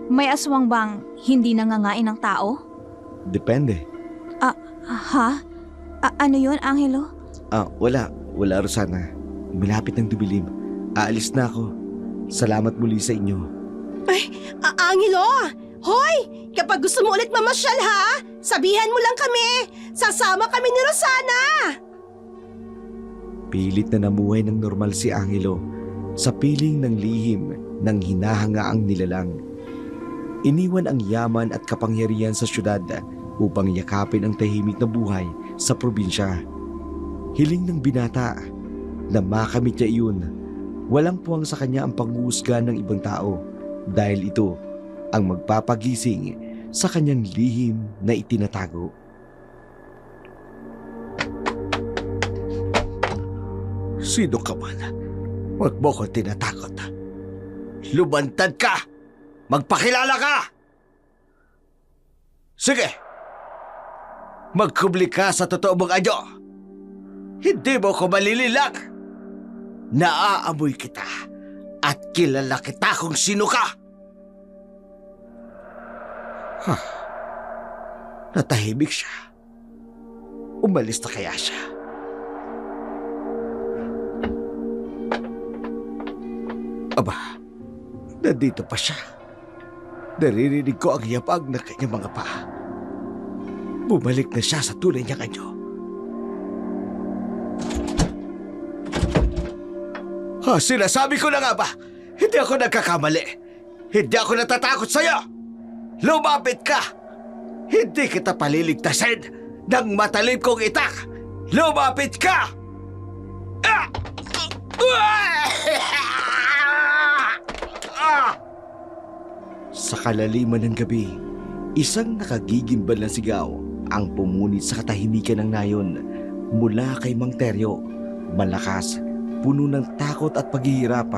May aswang bang hindi nangangain ng tao? Depende. Ha? Ano yun, Angelo? Wala, Rosana. Malapit ng dumilim. Aalis na ako. Salamat muli sa inyo. Angelo! Hoy! Kapag gusto mo ulit mamasyal ha, sabihan mo lang kami. Sasama kami ni Rosana. Pilit na namuhay ng normal si Angelo sa piling ng lihim ng hinahangaang nilalang. Iniwan ang yaman at kapangyarihan sa syudad upang yakapin ang tahimik na buhay sa probinsya. Hiling ng binata na makamit niya iyon Walang puwang sa kanya ang panghuhusga ng ibang tao dahil ito ang magpapagising sa kanyang lihim na itinatago. Sino ka man? Huwag mo ko tinatakot. Lumantad ka! Magpakilala ka! Sige! Magkubli ka sa totoo mong anyo. Hindi mo ko malililang. Naaamoy kita at kilala kita kung sino ka. Natahimik siya. Umalis na kaya siya? Aba, nandito pa siya. Naririnig ko ang yabag ng kanyang mga paa. Bumalik na siya sa tunay niyang anyo. Sinasabi ko na nga ba? Hindi ako nagkakamali. Hindi ako natatakot sa'yo. Lumapit ka. Hindi kita paliligtasin ng matalim kong itak. Lumapit ka! Sa kalaliman ng gabi, isang nakagigimbal na sigaw ang pumunit sa katahimikan ng nayon mula kay Mang Teryo. Malakas, puno ng takot at paghihirap.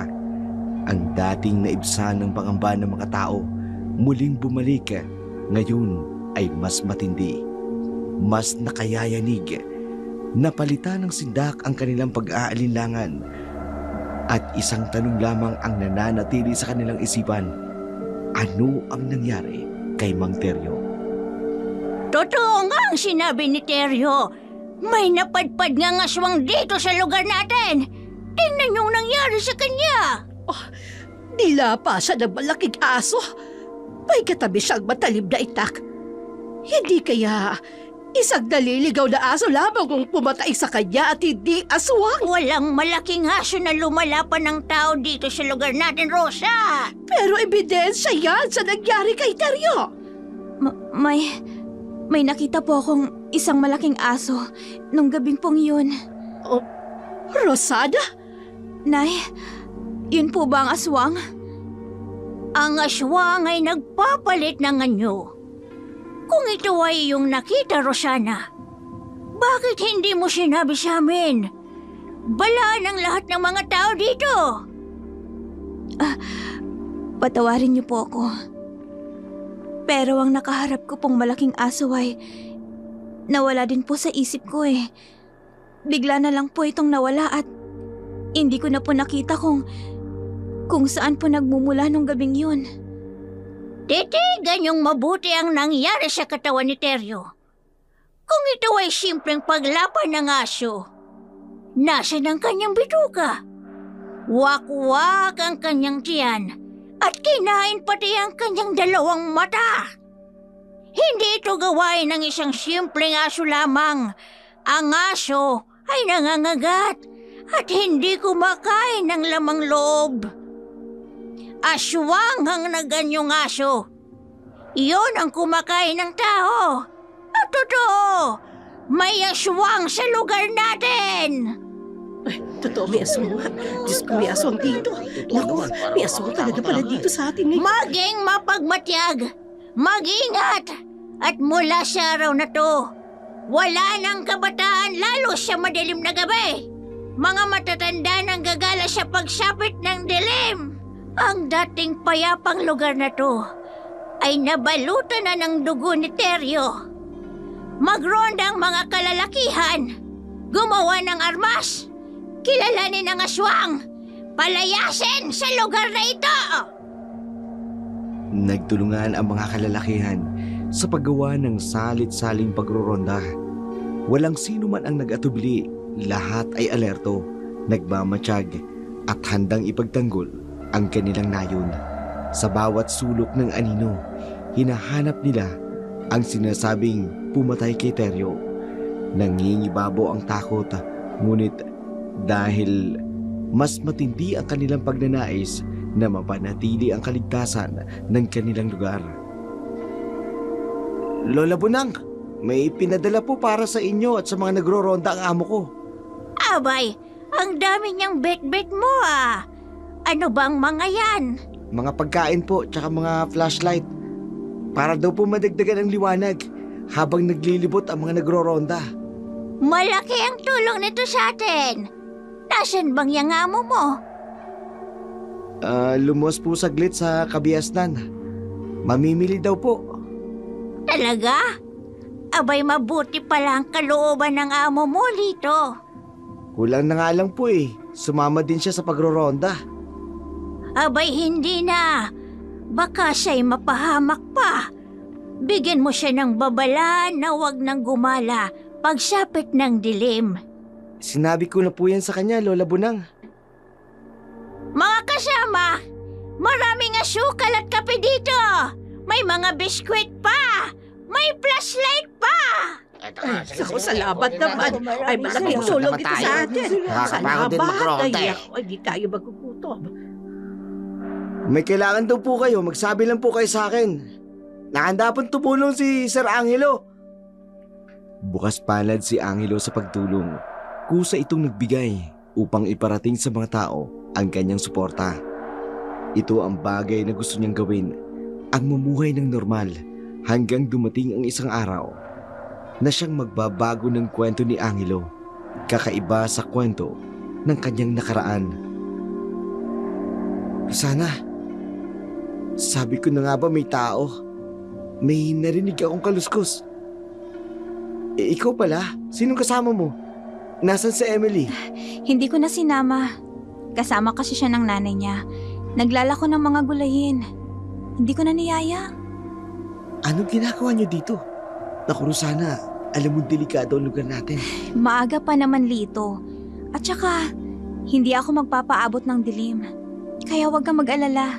Ang dating naibsan ng pangamba ng mga tao muling bumalik. Ngayon ay mas matindi, mas nakayayanig. Napalitan ng sindak ang kanilang pag-aalinlangan at isang tanong lamang ang nananatili sa kanilang isipan. Ano ang nangyari kay Mang Teryo? Totoo nga ang sinabi ni Teryo. May napadpad nga aswang dito sa lugar natin. Tingnan yung nangyari sa kanya. Nilapa siya ng malaking aso. May katabi siyang matalib na itak. Hindi kaya isang naliligaw na aso lamang ang pumatay sa kanya at hindi aswang. Walang malaking aso na lumalapan ng tao dito sa lugar natin, Rosa. Pero ebidensya yan sa nangyari kay Teryo. May nakita po akong isang malaking aso nung gabing pong yun. Rosana? Nay, yun po ba ang aswang? Ang aswang ay nagpapalit ng anyo. Kung ito ay iyong nakita, Rosana, bakit hindi mo sinabi sa amin? Balaan ang lahat ng mga tao dito. Patawarin niyo po ako. Pero ang nakaharap ko pong malaking aso ay nawala din po sa isip ko eh. Bigla na lang po itong nawala at hindi ko na po nakita kung saan po nagmumula nung gabing yun. Titigan yung mabuti ang nangyari sa katawan ni Teryo. Kung ito ay simpleng paglapan ng aso, nasa ng kanyang bituka? Wakwak ang kanyang tiyan at kinain pati ang kanyang dalawang mata. Hindi ito gawain ng isang simpleng aso lamang. Ang aso ay nangangagat at hindi kumakain ng lamang loob. Aswang ang naganyong aso. Iyon ang kumakain ng tao. At totoo, may aswang sa lugar natin. Ay, totoo, may aswang nga. Diyos ko, may aswang dito. Naku, may aswang talaga pala dito sa atin ngayon. Maging mapagmatyag, mag-ingat, at mula sa araw na to, wala nang kabataan lalo sa madilim na gabi. Mga matatanda nang gagala sa pagsapit ng dilim. Ang dating payapang lugar na to ay nabalutan na ng dugo ni Teryo. Magronda ang mga kalalakihan, gumawa ng armas, kilalanin ang aswang, palayasin sa lugar na ito. Nagtulungan ang mga kalalakihan sa paggawa ng salit-saling pagroronda. Walang sino man ang nag-atubili, lahat ay alerto, nagmamatsyag at handang ipagtanggol ang kanilang nayon. Sa bawat sulok ng anino, hinahanap nila ang sinasabing pumatay kay Teryo. Nangingibabo ang takot, ngunit dahil mas matindi ang kanilang pagnanais na mapanatili ang kaligtasan ng kanilang lugar. Lola Bunang, may pinadala po para sa inyo at sa mga nagro-ronda ang amo ko. Abay, ang dami niyang bet-bet mo ah. Ano bang mga yan? Mga pagkain po, tsaka mga flashlight. Para daw po madagdagan ang liwanag habang naglilibot ang mga nagro-ronda. Malaki ang tulong nito sa atin. Nasaan bang yung amo mo? Lumos po saglit sa kabiasnan. Mamimili daw po. Talaga? Abay, mabuti pala ang kalooban ng amo mo, Lito. Kulang na nga lang po eh. Sumama din siya sa pagro-ronda. Abay, hindi na. Baka siya'y mapahamak pa. Bigyan mo siya ng babala na wag nang gumala pagsapit ng dilim. Sinabi ko na po yan sa kanya, Lola Bunang. Mga kasama, maraming asukal at kape dito. May mga biskwit pa. May flashlight pa. Ako, salamat naman. Ay, malaking tulong ito sa atin. Nakakapagod din mag-ronda eh. Ay, di tayo magugutom. May kailangan daw po kayo, magsabi lang po kayo sa akin. Nakahanda pong tumulong si Sir Angelo. Bukas palad si Angelo sa pagtulong. Kusa itong nagbigay upang iparating sa mga tao ang kanyang suporta. Ito ang bagay na gusto niyang gawin, ang mamuhay ng normal hanggang dumating ang isang araw na siyang magbabago ng kwento ni Angelo, kakaiba sa kwento ng kanyang nakaraan. Sana, sabi ko na nga ba may tao? May narinig akong kaluskos. Ikaw pala? Sinong kasama mo? Nasaan si Emily? Hindi ko na sinama. Kasama kasi siya ng nanay niya. Naglalako ng mga gulayin. Hindi ko na niyaya. Anong ginagawa niyo dito? Naku, Rosana, alam mo delikado ang lugar natin. Maaga pa naman, Lito. At saka, hindi ako magpapaabot ng dilim. Kaya huwag kang mag-alala.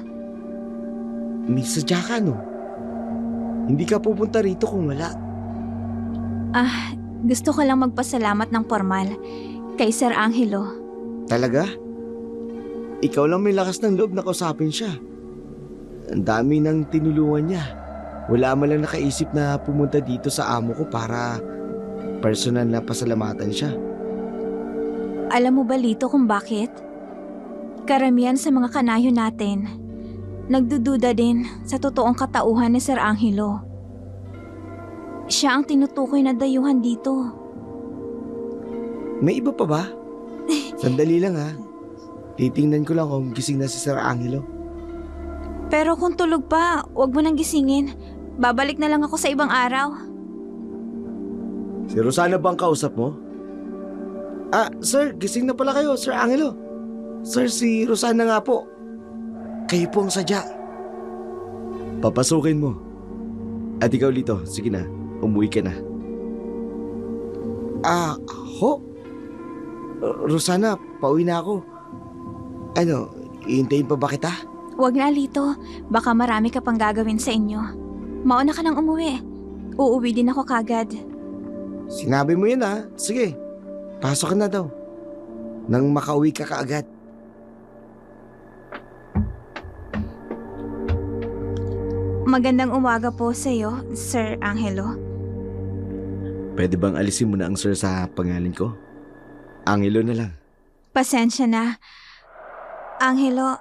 May sadya ka, no? Hindi ka pupunta rito kung wala. Gusto ko lang magpasalamat ng formal kay Sir Angelo. Talaga? Ikaw lang may lakas ng loob na kausapin siya. Ang dami nang tinulungan niya. Wala man lang nakaisip na pumunta dito sa amo ko para personal na pasalamatan siya. Alam mo ba, Lito, kung bakit? Karamihan sa mga kanayo natin, nagdududa din sa totoong katauhan ni Sir Angelo. Siya ang tinutukoy na dayuhan dito. May iba pa ba? Sandali lang ha. Titingnan ko lang kung gising na si Sir Angelo. Pero kung tulog pa, huwag mo nang gisingin. Babalik na lang ako sa ibang araw. Si Rosana bang kausap mo? Sir, gising na pala kayo, Sir Angelo. Sir, si Rosana nga po. Kayo po ang sadya. Papasukin mo. At ikaw, Lito, sige na, umuwi ka na. Rosana, pauwi na ako. Ano, iintayin pa ba kita? Huwag na, Lito. Baka marami ka pang gagawin sa inyo. Mauna ka nang umuwi. Uuwi din ako kagad. Sinabi mo yun ha. Sige, pasok ka na daw. Nang makauwi ka kaagad. Magandang umaga po sa iyo, Sir Angelo. Pwede bang alisin mo na ang sir sa pangalan ko? Angelo na lang. Pasensya na. Angelo,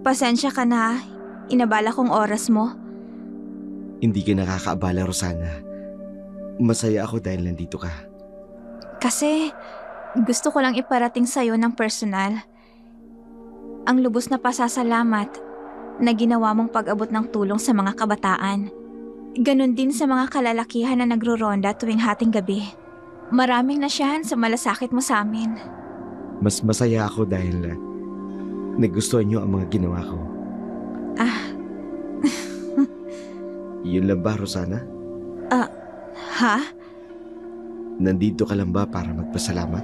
pasensya ka na. Inabala kong oras mo. Hindi ka nakakaabala, Rosana. Masaya ako dahil nandito ka. Kasi gusto ko lang iparating sa'yo ng personal. Ang lubos na pasasalamat na ginawa mong pag-abot ng tulong sa mga kabataan. Ganon din sa mga kalalakihan na nagro-ronda tuwing hating gabi. Maraming nasyahan sa malasakit mo sa amin. Mas masaya ako dahil nagustuhan niyo ang mga ginawa ko. Yun lang ba, Rosana? Ha? Nandito ka lang ba para magpasalamat?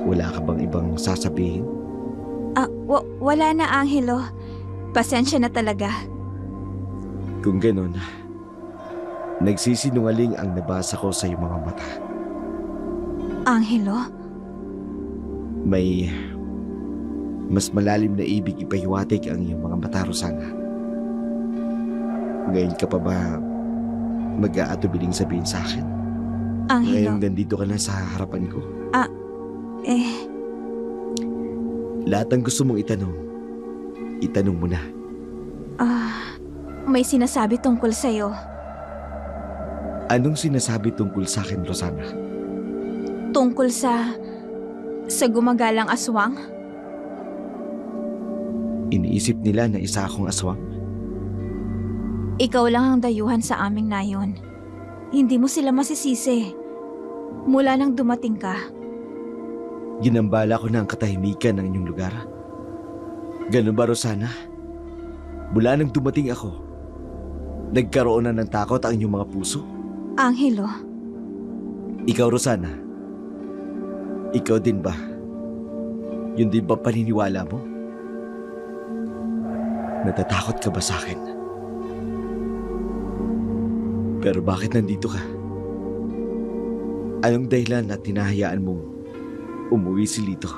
Wala ka bang ibang sasabihin? Wala na, Angelo. Pasensya na talaga. Kung ganon, nagsisinungaling ang nabasa ko sa iyong mga mata. Angelo? May mas malalim na ibig ipahiwatig ang iyong mga mata, Rosana. Ngayon ka pa ba mag-aatubiling sabihin sa akin? Angelo? Ngayon nandito ka na sa harapan ko. Lahat ng gusto mong itanong mo na. May sinasabi tungkol sa'yo. Anong sinasabi tungkol sa akin, Rosana? Tungkol sa gumagalang aswang? Iniisip nila na isa akong aswang? Ikaw lang ang dayuhan sa aming nayon. Hindi mo sila masisisi. Mula nang dumating ka, Ginambala ko na ang katahimikan ng inyong lugar. Ganun ba, Rosana? Mula nang dumating ako, nagkaroon na ng takot ang inyong mga puso? Angelo. Ikaw, Rosana, ikaw din ba? Yun din ba paniniwala mo? Natatakot ka ba sa akin? Pero bakit nandito ka? Anong dahilan na tinahayaan mong umuwi si Lito?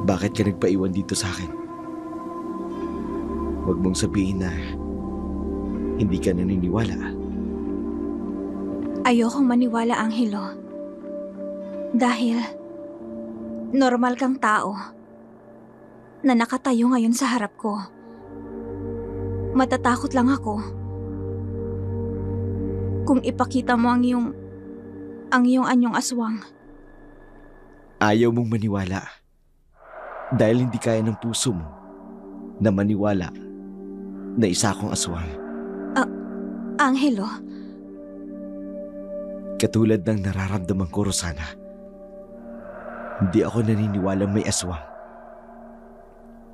Bakit ka nagpaiwan dito sa akin? Huwag mong sabihin na hindi ka naniniwala. Ayokong maniwala, Angelo. Dahil normal kang tao na nakatayo ngayon sa harap ko. Matatakot lang ako kung ipakita mo ang iyong anyong aswang. Ayaw mong maniwala dahil hindi kaya ng puso mo na maniwala na isa akong aswang. Angelo, Katulad ng nararamdaman ko, Rosana, hindi ako naniniwalang may aswang.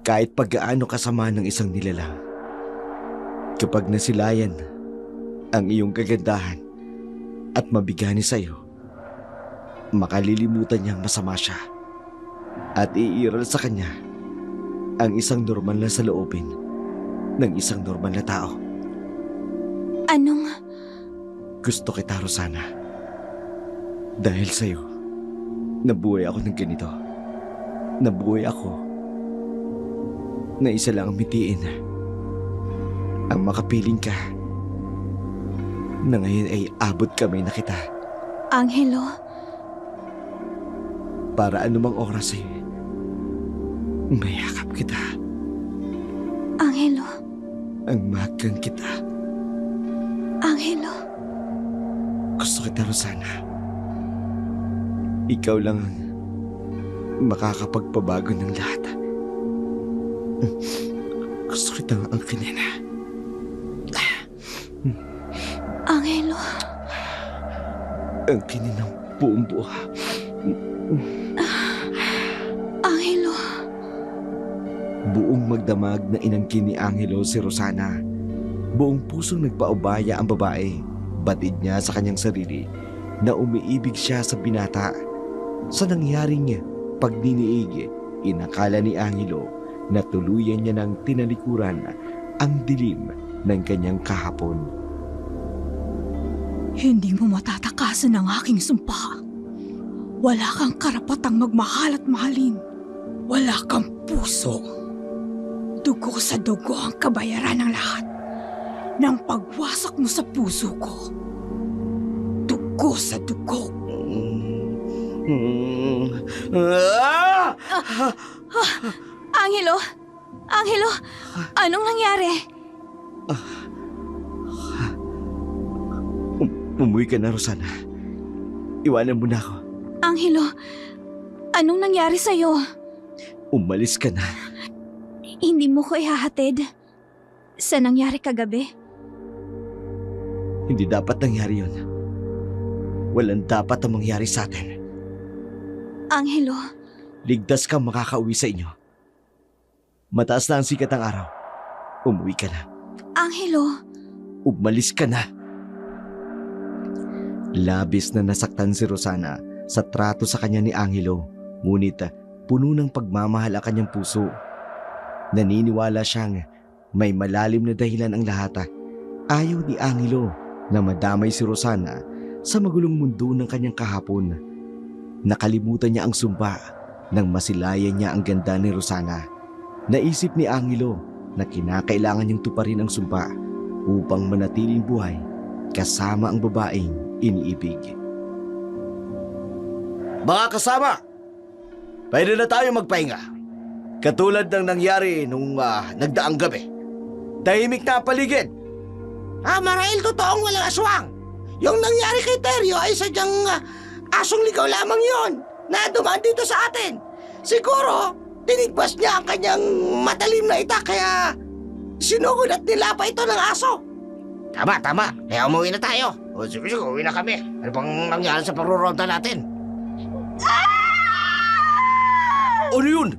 Kahit paggaano kasama ng isang nilalang, kapag nasilayan ang iyong kagandahan at mabigani sa'yo, makalilimutan niyang masama siya at iiral sa kanya ang isang normal na saloobin ng isang normal na tao. anong... Gusto kita, Rosana. Dahil sa'yo, nabuhay ako ng ganito. Nabuhay ako na isa lang ang mitiin. Ang makapiling ka na ngayon ay abot kami na kita. Angelo, Para anumang oras ay mayakap kita. Angelo, Ang magang kita. Angelo. Gusto kita, Rosana. Ikaw lang ang makakapagpabago ng lahat. Gusto kitang angkinin. Angelo, Angkinin ng buong buo. Angelo. Buong magdamag na inangkin ni Angelo si Rosana. Buong pusong nagpaubaya ang babae. Batid niya sa kanyang sarili na umiibig siya sa binata. Sa nangyaring pagdiniig, inakala ni Angelo na tuluyan niya ng tinalikuran ang dilim ng kanyang kahapon. Hindi mo matatakasan ang aking sumpa. Wala kang karapatang magmahal at mahalin. Wala kang puso. Dugo sa dugo ang kabayaran ng lahat ng pagwasak mo sa puso ko. Dugo sa dugo. Angelo! Angelo! Anong nangyari? Umuwi ka na, Rosana. Iwanan mo na ako. Angelo, anong nangyari sa'yo? Umalis ka na. Hindi mo ko ihahatid sa nangyari kagabi? Hindi dapat nangyari yun. Walang dapat na mangyari sa atin. Angelo, Ligtas kang makakauwi sa inyo. Mataas na ang sikat ng araw. Umuwi ka na. Angelo, Umalis ka na. Labis na nasaktan si Rosana sa trato sa kanya ni Angelo. Ngunit puno ng pagmamahal ang kanyang puso. Naniniwala siyang may malalim na dahilan ang lahat. Ayaw ni Angelo na madamay si Rosana sa magulong mundo ng kanyang kahapon. Nakalimutan niya ang sumpa nang masilayan niya ang ganda ni Rosana. Naisip ni Angelo na kinakailangan niyang tuparin ang sumpa upang manatiling buhay kasama ang babaeng iniibig. Mga kasama, pwede na tayo magpahinga. Katulad ng nangyari nung nagdaang gabi. Tahimik na ang paligid. Marahil totoong walang aswang. Yung nangyari kay Teryo ay sadyang asong ligaw lamang yon na dumaan dito sa atin. Siguro, tinigpas niya ang kanyang matalim na itak kaya sinugod at nilapa ito ng aso. Tama. Kaya umuwi na tayo. O sige, uwi na kami. Ano bang nangyari sa paruronda natin? Ano yun?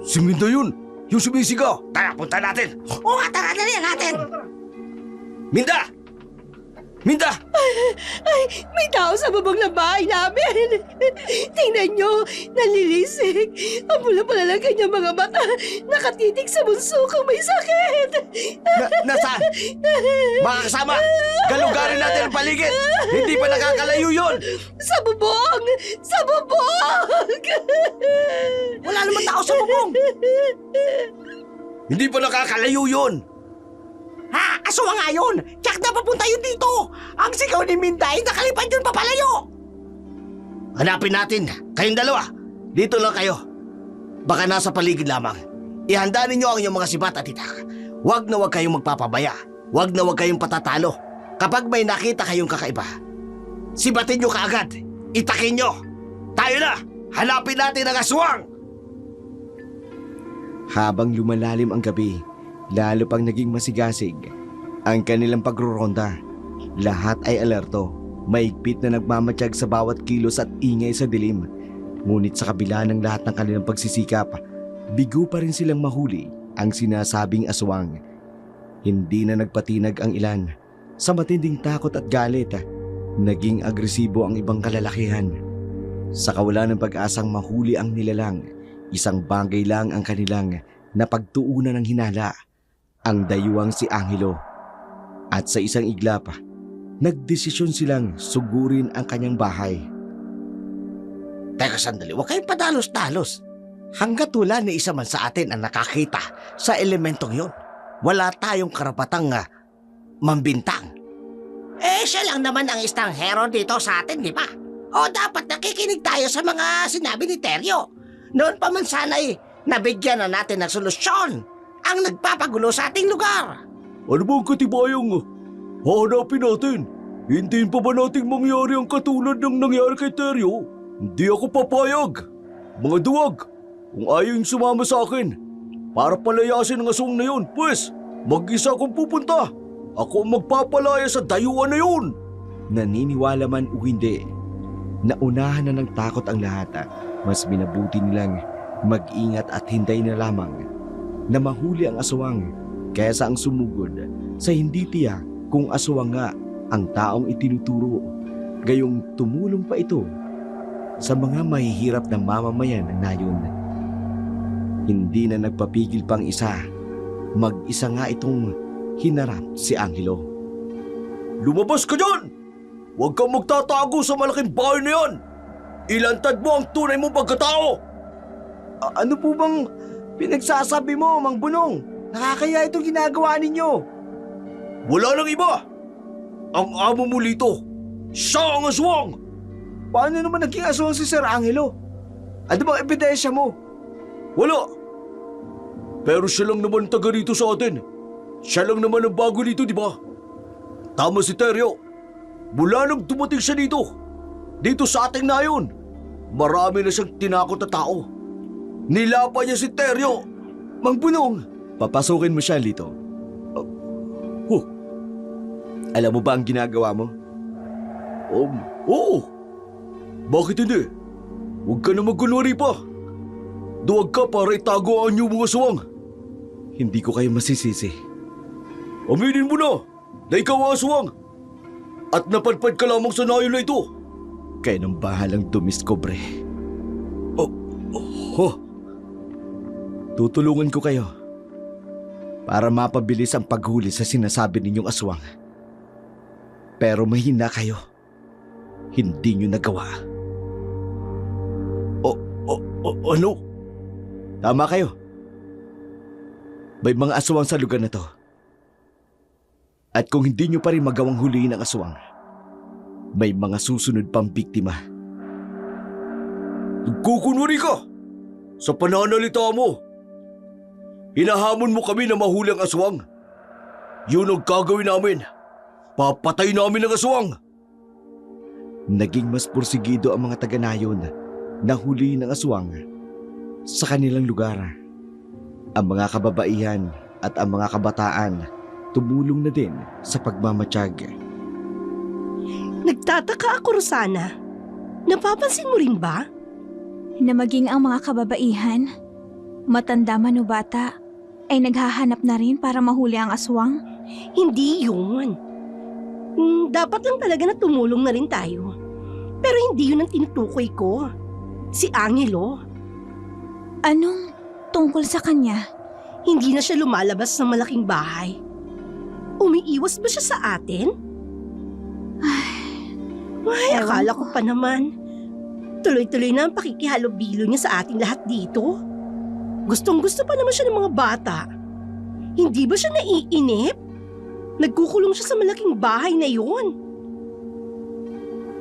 Si Minda yun. Yung sumisigaw. Tara, punta natin. Oo nga, tara, dali natin. Minda! Minda! Ay, may tao sa bubong ng bahay namin. Tingnan nyo, nalilisik. Ang pula-pula lang kanyang mga mata. Nakatitig sa bunso kong may sakit. Nasaan? Mga kasama, galugarin natin ang paligid. Hindi pa nakakalayo yun. Sa bubong! Sa bubong! Wala naman tao sa bubong. Hindi pa nakakalayo yun. Aswang nga yun. Tiyak na papunta yun dito. Ang sigaw ni Minday, nakalipad yun papalayo. Hanapin natin. Kayong dalawa. Dito lang kayo. Baka nasa paligid lamang. Ihanda ninyo ang inyong mga sibat at itak. Huwag na huwag kayong magpapabaya. Huwag na huwag kayong patatalo. Kapag may nakita kayong kakaiba, sibatin nyo kaagad. Itakin nyo. Tayo na. Hanapin natin ang aswang. Habang lumalalim ang gabi, lalo pang naging masigasig ang kanilang pagruronda. Lahat ay alerto, maigpit na nagmamatiyag sa bawat kilos at ingay sa dilim. Ngunit sa kabila ng lahat ng kanilang pagsisikap, bigo pa rin silang mahuli ang sinasabing aswang. Hindi na nagpatinag ang ilan. Sa matinding takot at galit, naging agresibo ang ibang kalalakihan. Sa kawalan ng pag-asang mahuli ang nilalang, isang bagay lang ang kanilang napagtuunan ng hinala, ang dayuhang si Angelo. At sa isang iglap, nagdesisyon silang sugurin ang kanyang bahay. Teka sandali, huwag kayong padalos-dalos. Hanggat wala ni isa man sa atin ang nakakita sa elementong yun, wala tayong karapatang mambintang. Siya lang naman ang estanghero dito sa atin, di ba? O dapat nakikinig tayo sa mga sinabi ni Teryo. Noon pa man sana'y nabigyan na natin ng solusyon ang nagpapagulo sa ating lugar. Ano bang katibayang hahanapin natin? Hintayin pa ba nating mangyari ang katulad ng nangyari kay Teryo? Hindi ako papayag. Mga duwag, kung ayaw yung sumama sa akin, para palayasin ang aswang na yun, pues, mag-isa akong pupunta. Ako ang magpapalaya sa dayuhan na yun. Naniniwala man o hindi, naunahan na ng takot ang lahat. Mas minabuti nilang mag-ingat at hintay na lamang na mahuli ang aswang kaysa ang sumugod sa hindi tiyak kung aswang nga ang taong itinuturo. Gayong tumulong pa ito sa mga mahihirap na mamamayan ng nayon. Hindi na nagpapigil pang isa. Mag-isa nga itong hinarap si Angelo. Lumabas ka dyan! Huwag kang magtatago sa malaking bahay na yan! Ilantad mo ang tunay mong pagkatao! Ano po bang pinagsasabi mo, Mang Bunong? Nakakaya itong ginagawa ninyo. Wala nang iba! Ang amo mo lito, siya ang aswang! Paano naman naging aswang si Sir Angelo? Ano bang ebidensya mo? Wala! Pero siya lang naman taga rito sa atin. Siya lang naman ang bago dito, di ba? Tama si Teryo. Mula nang dumating siya dito sa ating nayon, marami na siyang tinakot na tao. Nilapa niya si Teryo. Mang Bunong, Papasukin mo siya, Lito. Alam mo ba ang ginagawa mo? Oo. Bakit hindi? Huwag ka na magkunwari pa. Duwag ka para itago ang inyong mga aswang. Hindi ko kayo masisisi. Aminin mo na ikaw ang aswang. At napadpad ka lamang sa nayon na ito. Kayo ng bahalang dumiskobre. Tutulungan ko kayo para mapabilis ang paghuli sa sinasabi ninyong aswang. Pero mahina kayo. Hindi nyo nagawa. Ano? Tama kayo. May mga aswang sa lugar na to. At kung hindi nyo pa rin magawang huliin ang aswang, may mga susunod pang biktima. Nagkukunwari ka! Sa pananalita mo! Hinahamon mo kami na mahuli ang aswang. Yun ang gagawin namin. Papatay namin ang aswang! Naging mas porsigido ang mga taga-nayon na huli ng aswang sa kanilang lugar. Ang mga kababaihan at ang mga kabataan tumulong na din sa pagmamatsyag. Nagtataka ako, Rosana. Napapansin mo rin ba? Na maging ang mga kababaihan, matanda man o bata, ay naghahanap na rin para mahuli ang aswang? Hindi yun. Dapat lang talaga na tumulong na rin tayo. Pero hindi yun ang tinutukoy ko. Si Angelo, Anong tungkol sa kanya? hindi na siya lumalabas ng malaking bahay. Umiiwas ba siya sa atin? Ay, Ewan akala ko. ko pa naman. Tuloy-tuloy na ang pakikihalubilo niya sa ating lahat dito. Gustong-gusto pa naman siya ng mga bata. Hindi ba siya naiinip? Nagkukulong siya sa malaking bahay na yun.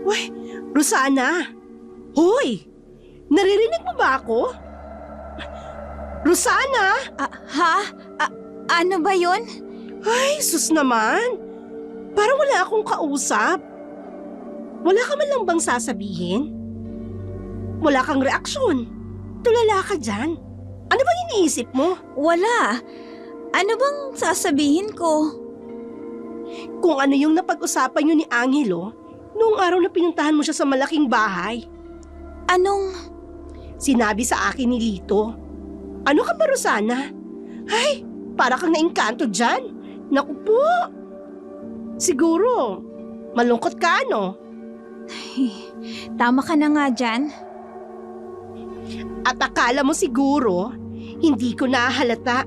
Uy, Rosana! Hoy! Naririnig mo ba ako? Rosana! Ano ba yon? Ay, sus naman! Parang wala akong kausap. Wala ka man lang bang sasabihin? Wala kang reaksyon. Tulala ka dyan. Ano bang iniisip mo? Wala. Ano bang sasabihin ko? Kung ano yung napag-usapan nyo ni Angelo noong araw na pinuntahan mo siya sa malaking bahay. Anong... Sinabi sa akin ni Lito. Ano ka ba, Rosana? Ay, para kang naingkanto dyan. Naku po. Siguro, malungkot ka, no? Tama ka na nga dyan. At akala mo siguro, hindi ko nahalata.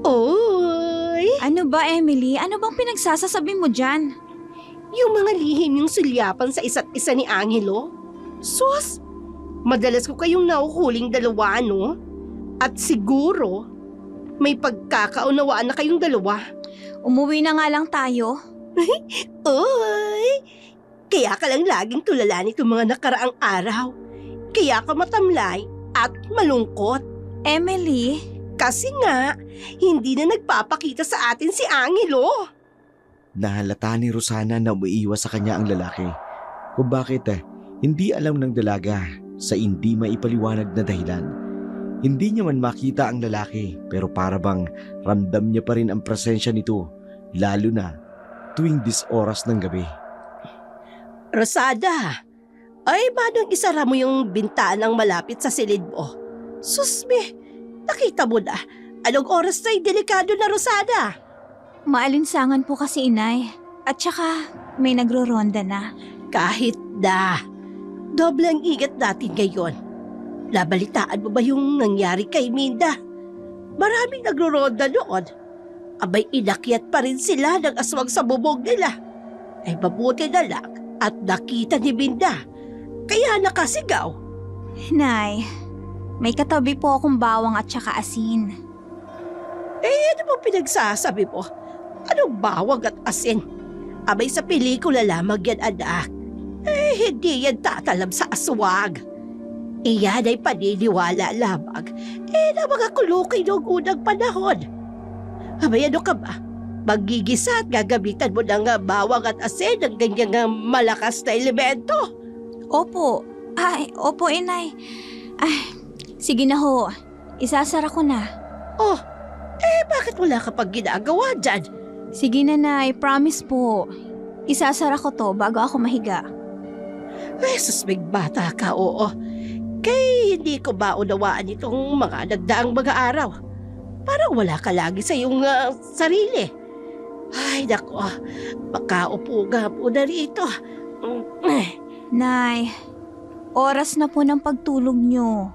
Oy! Ano ba, Emily? Ano bang pinagsasasabi mo dyan? Yung mga lihim yung sulyapan sa isa't isa ni Angelo. Sus! Madalas ko kayong nahuhuling dalawa, no? At siguro, may pagkakaunawaan na kayong dalawa. Umuwi na nga lang tayo. Oy! Kaya ka lang laging tulala nito mga nakaraang araw. Kaya ka matamlay at malungkot. Emily, Kasi nga, hindi na nagpapakita sa atin si Angelo. Nahalata ni Rosana na umiiwas sa kanya ang lalaki. Kung bakit hindi alam ng dalaga sa hindi maipaliwanag na dahilan. Hindi niya man makita ang lalaki pero para bang ramdam niya pa rin ang presensya nito, lalo na tuwing oras ng gabi. Rosada, ay manong isara mo yung bintanang malapit sa silid mo. Susme, nakita mo na. Anong oras na'y delikado na, Rosada? maalinsangan po kasi inay. At saka may nagro-ronda na. Kahit na. Doble ang ingat natin ngayon. Nabalitaan mo ba yung nangyari kay Minda? Maraming nagro-ronda noon. Abay inakyat pa rin sila ng aswang sa bubong nila. Ay mabuti na lang at nakita ni Minda. Kaya nakasigaw. Nay, may katabi po akong bawang at saka asin. Ano bang pinagsasabi mo? Anong bawag at asin? Abay sa pelikula lamang yan, anak. Hindi yan tatalam sa aswang. Iyan ay paniniwala lamang. Na mga kulukay noong unang panahon. Abay ano ka ba? Magigisa at gagamitan mo ng bawang at asin ng ganyang malakas na elemento. Opo. Opo inay. Sige na ho. Isasara ko na. Bakit wala ka pang ginagawa dyan? Sige na nay, promise po. Isasara ko to bago ako mahiga. Susmig bata ka, oo. Kaya hindi ko ba unawaan itong mga nagdaang mga araw. Parang wala ka lagi sa iyong sarili. Ay, nako. Makaupo nga po na rito. Nay, oras na po ng pagtulog nyo.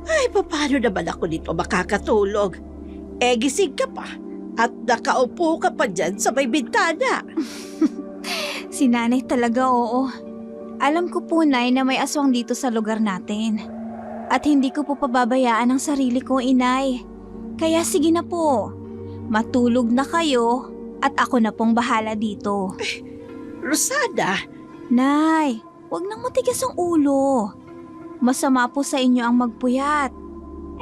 Ay, paano naman ako dito makakatulog? Gising ka pa at nakaupo ka pa dyan sa may bintana. Si nanay talaga, oo. Alam ko po, nay, na may aswang dito sa lugar natin. At hindi ko po pababayaan ang sarili ko, inay. Kaya sige na po. Matulog na kayo at ako na pong bahala dito. Rosada, Nay, wag nang matigas ang ulo. Masama po sa inyo ang magpuyat.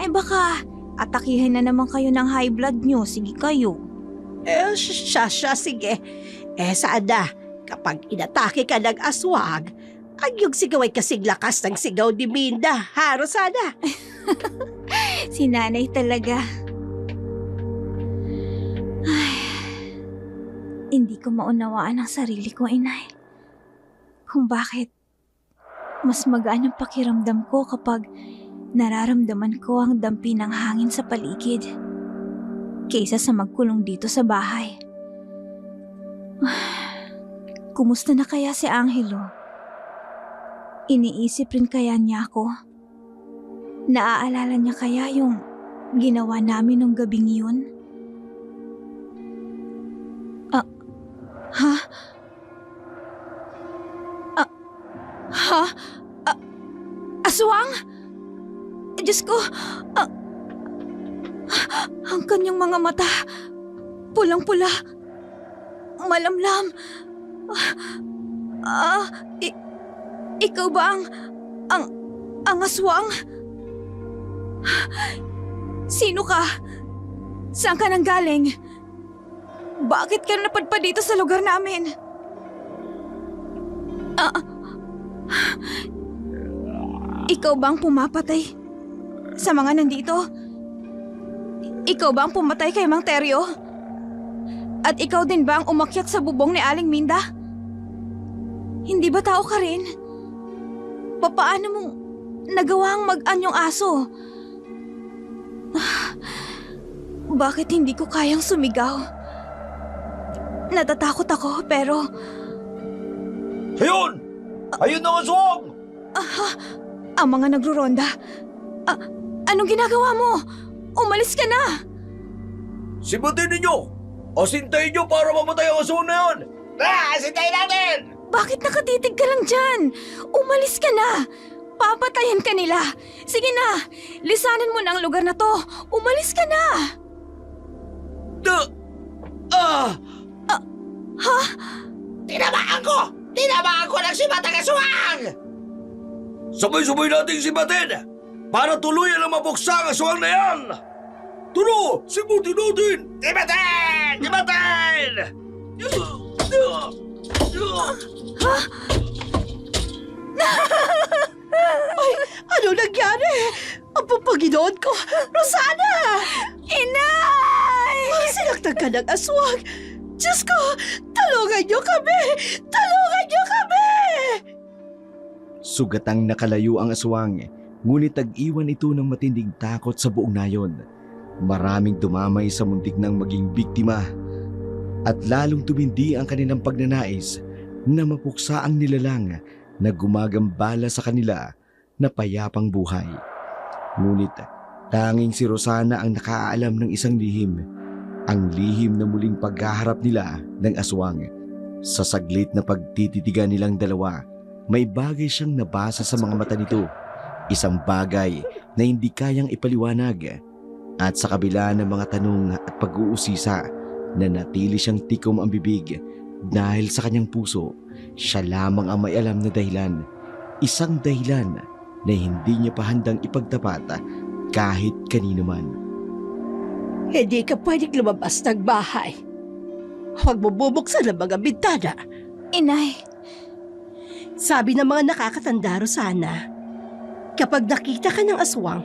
Eh baka atakihin na naman kayo ng high blood nyo. Sige kayo. Siya, sige. Sada, kapag inatake ka ng aswang, ang yung sigaw ay kasing lakas ng sigaw ni Minda, ha, Rosana? Si nanay talaga. Ay, hindi ko maunawaan ang sarili ko, inay. Kung bakit mas magaan ang pakiramdam ko kapag nararamdaman ko ang dampi ng hangin sa paligid kaysa sa magkulong dito sa bahay. Kumusta na kaya si Angelo? Iniisip rin kaya niya ako? Naaalala niya kaya yung ginawa namin nung gabing yun? Aswang? Diyos ko, ang kanyang mga mata, pulang-pula, malamlam. Ikaw ba ang aswang? Sino ka? Saan ka nanggaling? Bakit ka napadpad dito sa lugar namin? Ikaw ba ang pumapatay sa mga nandito? Ikaw ba ang pumatay kay Mang Teryo? At ikaw din ba ang umakyat sa bubong ni Aling Minda? Hindi ba tao ka rin? Paano mong nagawang mag-anyong aso? Bakit hindi ko kayang sumigaw? Natatakot ako pero... Ayun! Ayun na ang aswang! Ang mga nagruronda. Anong ginagawa mo? Umalis ka na! Simutin ninyo! O sintayin nyo para mamatay ang aswang na yun! Sintayin natin! Bakit nakatitig ka lang dyan? Umalis ka na! Papatayin ka nila! Sige na! Lisanin mo na ang lugar na to! Umalis ka na! Tinamaan ko! Tinamaan ko ng sibatang aswang! Sabay-sabay nating sibatin para tuluyan ang mabuksa ang aswang na yan! Tulo! Simutin natin! Sibatin! Sibatin! Ano nangyari? Ang Panginoon ko, Rosana! Inay! Sinaktan ka ng aswang! Diyos ko, tulungan niyo kami! Tulungan niyo kami! Sugatang nakalayo ang aswang, ngunit tag-iwan ito ng matinding takot sa buong nayon. Maraming dumamay sa muntik ng maging biktima at lalong tumindi ang kanilang pagnanais na mapuksa ang nilalang na gumagambala sa kanila na payapang buhay. Ngunit tanging si Rosana ang nakaalam ng isang lihim, ang lihim na muling paghaharap nila ng aswang. Sa saglit na pagtititigan nilang dalawa, may bagay siyang nabasa sa mga mata nito, isang bagay na hindi kayang ipaliwanag. At sa kabila ng mga tanong at pag-uusisa, nanatili siyang tikom ang bibig dahil sa kanyang puso, siya lamang ang may alam na dahilan. Isang dahilan na hindi niya pa handang ipagtapat kahit kanino man. Hindi ka pwedeng lumabas ng bahay. Huwag mo bubuksan ang mga bintana. Inay, Sabi ng mga nakakatanda, Rosana, kapag nakita ka ng aswang,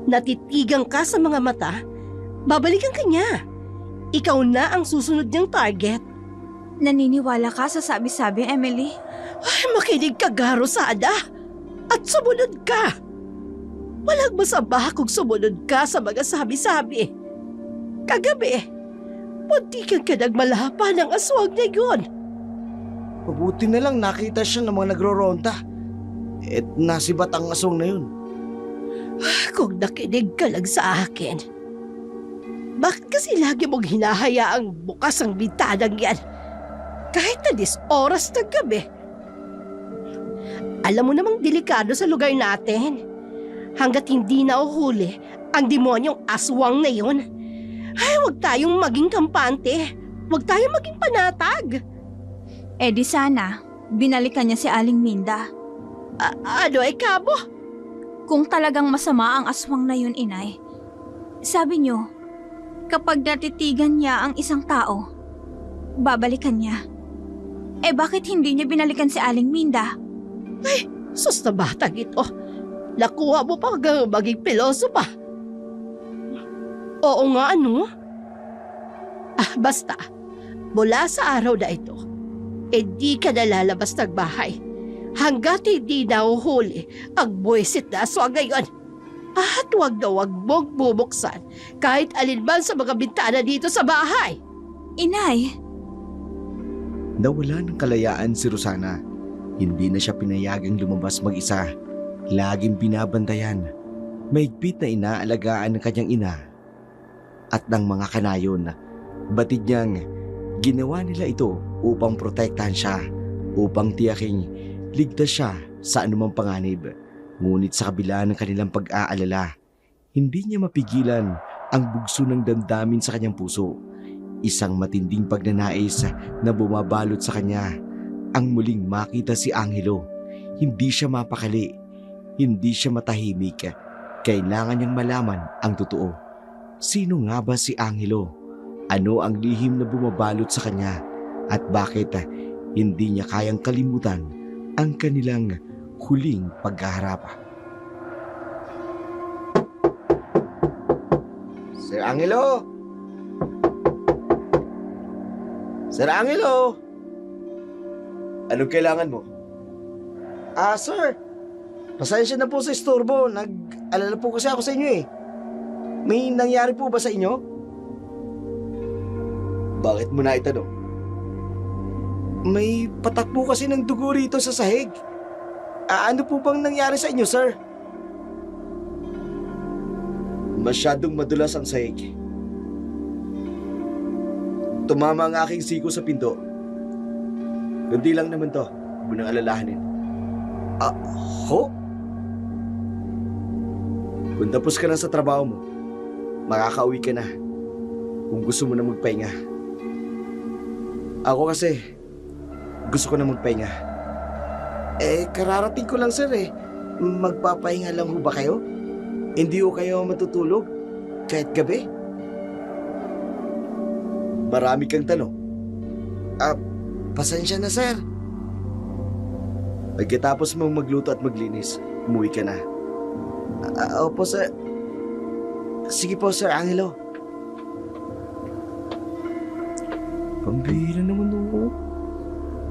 natitigang ka sa mga mata, babalikan ka niya. Ikaw na ang susunod niyang target. naniniwala ka sa sabi-sabi, Emily? Ay, makinig ka, Rosana, at sumunod ka. Walang masama kung sumunod ka sa mga sabi-sabi. Kagabi, muntikan ka nagmalapa ng aswang na yun. Mabuti na lang nakita siya ng mga nagro-ronda. At nasibat ang aswang na yun. Kung nakinig ka lang sa akin, bakit kasi lagi mong hinahayaang bukas ang bintanang yan? Kahit na 10 oras ng gabi. Alam mo namang delikado sa lugar natin. Hanggat hindi nauhuli ang demonyong aswang na yun, ay huwag tayong maging kampante. Huwag tayong maging panatag. Eh di sana, binalikan niya si Aling Minda. Ano ay kabo? Kung talagang masama ang aswang na yun, inay, sabi niyo, kapag natitigan niya ang isang tao, babalikan niya. Eh bakit hindi niya binalikan si Aling Minda? Sus na batang ito. Nakuha mo pa hanggang maging piloso pa. Oo nga, ano? Basta, mula sa araw na ito, di ka nalalabas ng bahay hanggat hindi nahuhuli ang buwisit na aswang ngayon. At huwag na huwag mong bubuksan kahit alinman sa mga bintana dito sa bahay. Inay, Nawala ng kalayaan si Rosana. Hindi na siya pinayagang lumabas mag-isa. Laging binabantayan. Mahigpit na inaalagaan ng kanyang ina at ng mga kanayon. Batid niyang ginawa nila ito upang protektahan siya, upang tiyaking ligtas siya sa anumang panganib. Ngunit sa kabila ng kanilang pag-aalala, hindi niya mapigilan ang bugso ng damdamin sa kanyang puso. Isang matinding pagnanais na bumabalot sa kanya ang muling makita si Angelo. Hindi siya mapakali, hindi siya matahimik. Kailangan niyang malaman ang totoo. Sino nga ba si Angelo? Ano ang lihim na bumabalot sa kanya? At bakit hindi niya kayang kalimutan ang kanilang huling pagkaharap? Sir Angelo! Sir Angelo! Anong kailangan mo? Sir. Pasensya na po sa istorbo. Nag-alala po kasi ako sa inyo eh. May nangyari po ba sa inyo? Bakit mo na itanong? May patak po kasi ng dugo rito sa sahig. Ano po bang nangyari sa inyo, sir? Masyadong madulas ang sahig. Tumama ang aking siko sa pinto. Kundi lang naman to. Huwag mo nang alalahanin. Ho? Kung tapos ka na sa trabaho mo, makakauwi ka na. Kung gusto mo na magpahinga. Ako kasi, gusto ko na magpahinga. Kararating ko lang sir eh. Magpapahinga lang ho ba kayo? Hindi ho kayo matutulog? Kahit gabi? Marami kang tanong. Pasensya na sir. Pagkatapos mong magluto at maglinis, umuwi ka na. Opo sir. Sige po Sir Angelo. Pambihira naman ako.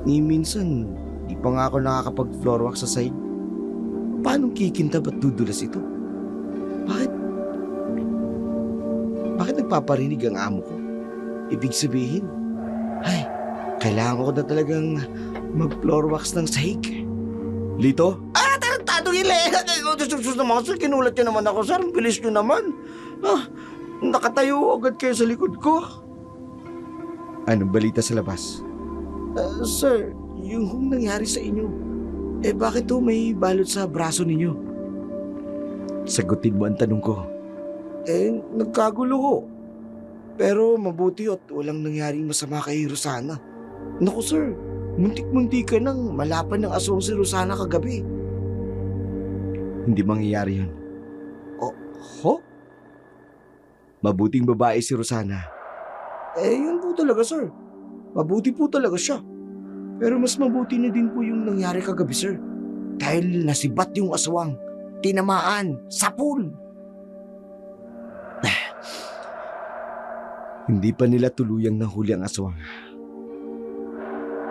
Minsan, di pa nga ako nakakapag-floor wax sa side. Paano kikintab at dudulas ito? Bakit nagpaparinig ang amo ko? Ibig sabihin, kailangan ko na talagang mag-floor wax ng sahig. Lito? Tarantado ile! Sus naman sir, kinulat niyo naman ako sir. Ang bilis niyo naman. Nakatayo agad kayo sa likod ko. Anong balita sa labas? Sir, yung nangyari sa inyo, bakit ho may balot sa braso ninyo? Sagutin mo ang tanong ko. Nagkagulo ho. Pero mabuti at walang nangyaring masama kay Rosana. Naku sir, muntik-muntik ka nang malapan ng aswang si Rosana kagabi. Hindi mangyayari yun. Ho? Mabuting babae si Rosana. Yun po talaga sir. Mabuti po talaga siya. Pero mas mabuti na din po yung nangyari kagabi sir. Dahil nasibat yung aswang. Tinamaan. Sapul. Hindi pa nila tuluyang nahuli ang aswang.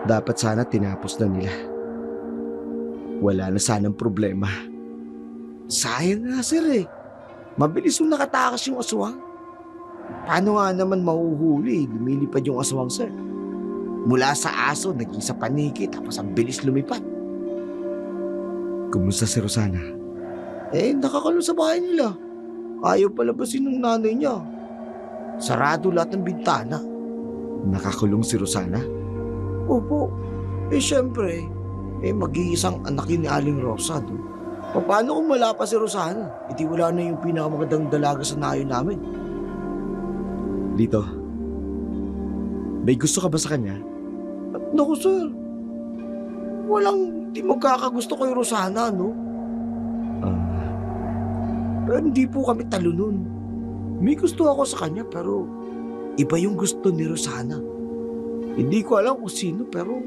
Dapat sana tinapos na nila. Wala na sanang problema. Sayang nga sir eh. Mabilis yung nakatakas yung aswang. Paano nga naman mahuhuli? Lumilipad yung aswang sir. Mula sa aso, naging sa paniki, tapos ang bilis lumipad. Kumusta si Rosana? Nakakalong sa bahay nila. Ayaw palabasin ng nanay niya. Sarado lahat ng bintana. Nakakulong si Rosana? Opo. Siyempre, mag-iisang anak yun ni Aling Rosa. Paano kung wala pa si Rosana? Hindi wala na yung pinakamagandang dalaga sa nayo namin. Dito, may gusto ka ba sa kanya? Naku sir, walang di magkakagusto kay Rosana, no? Pero hindi po kami talo nun. May gusto ako sa kanya pero iba yung gusto ni Rosana. Hindi ko alam kung sino pero